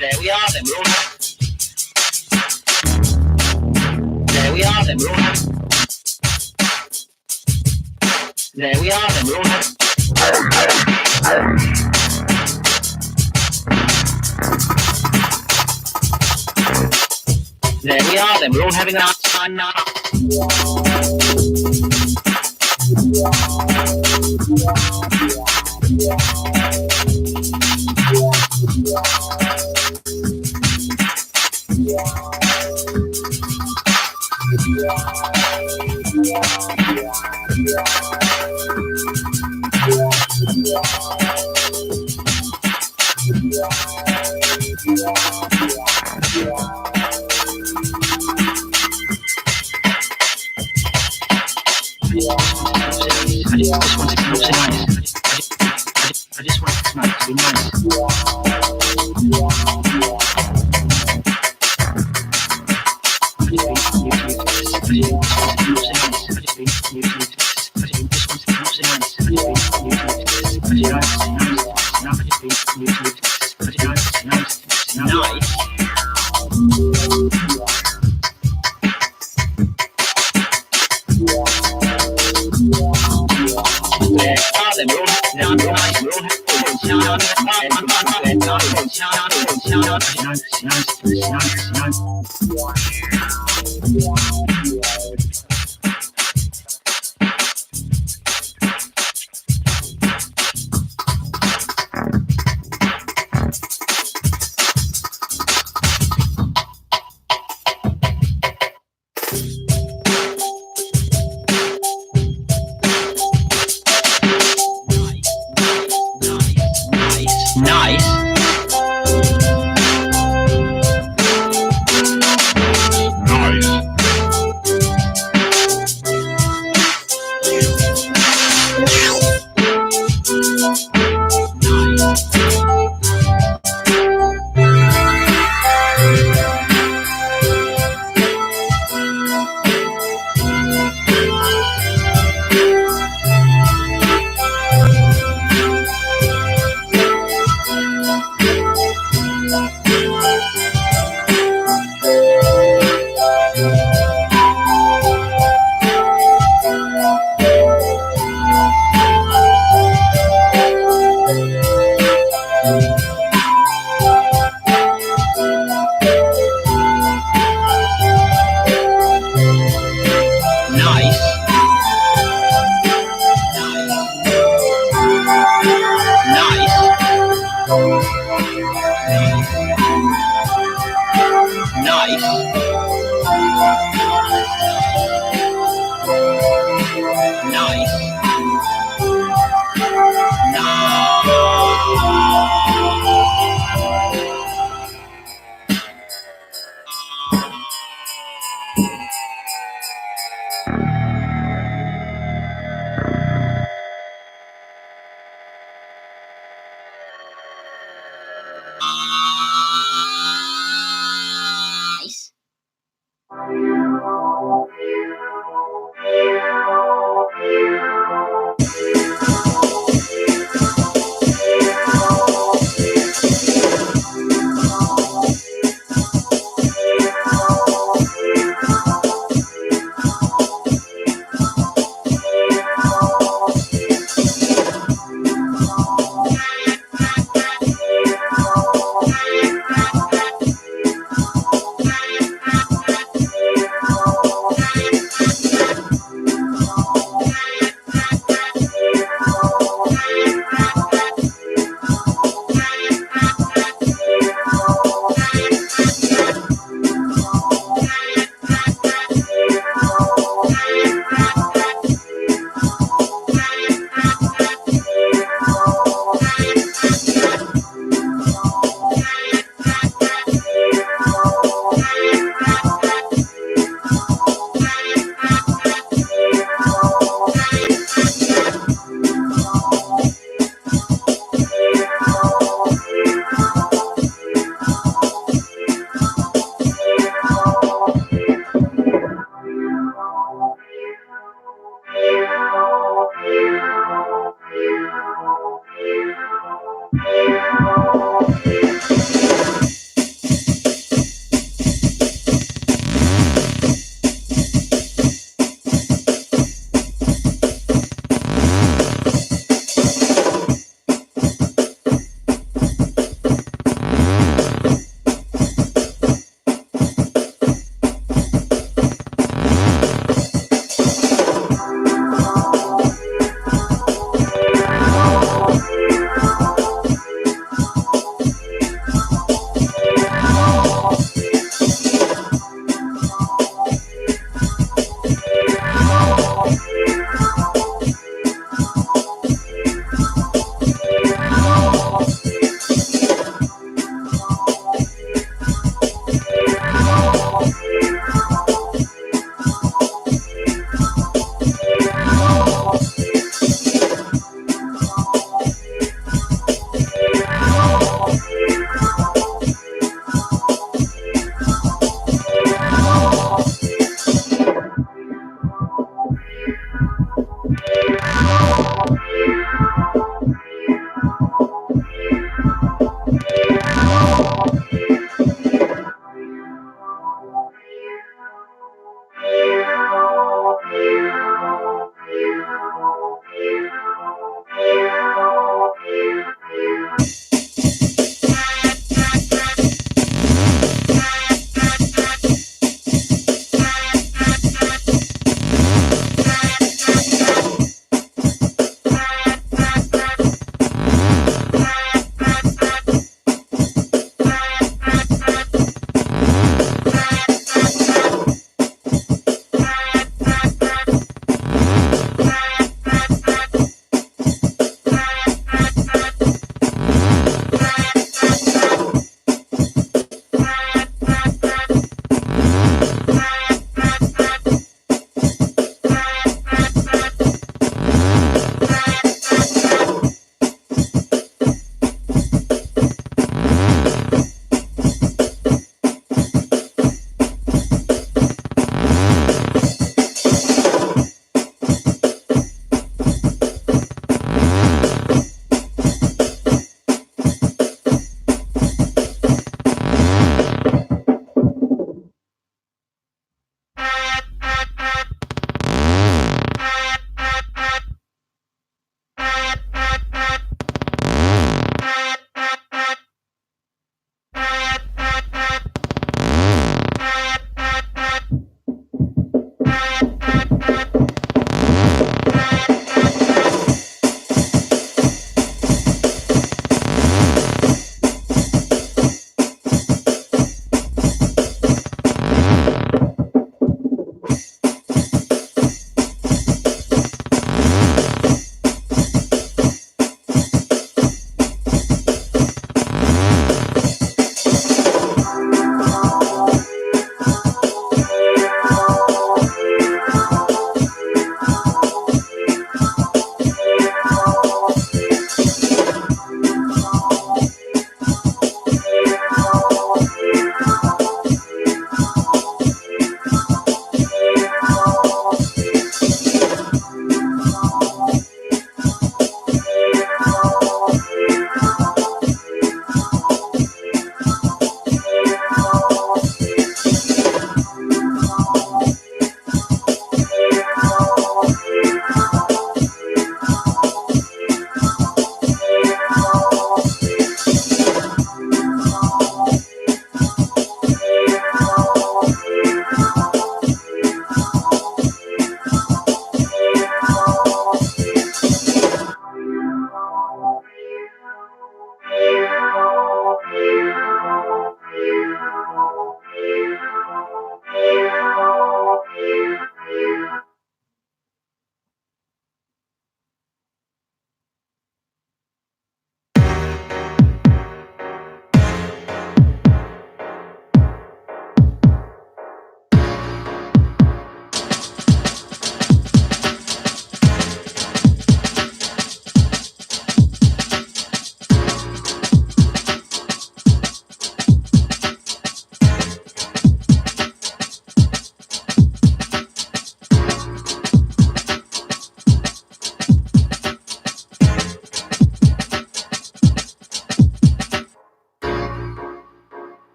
There we are then, we're all having... There we are then, we're all having... There we are then, we're all having... There we are then, we're all having a nice time now. I just want tonight to be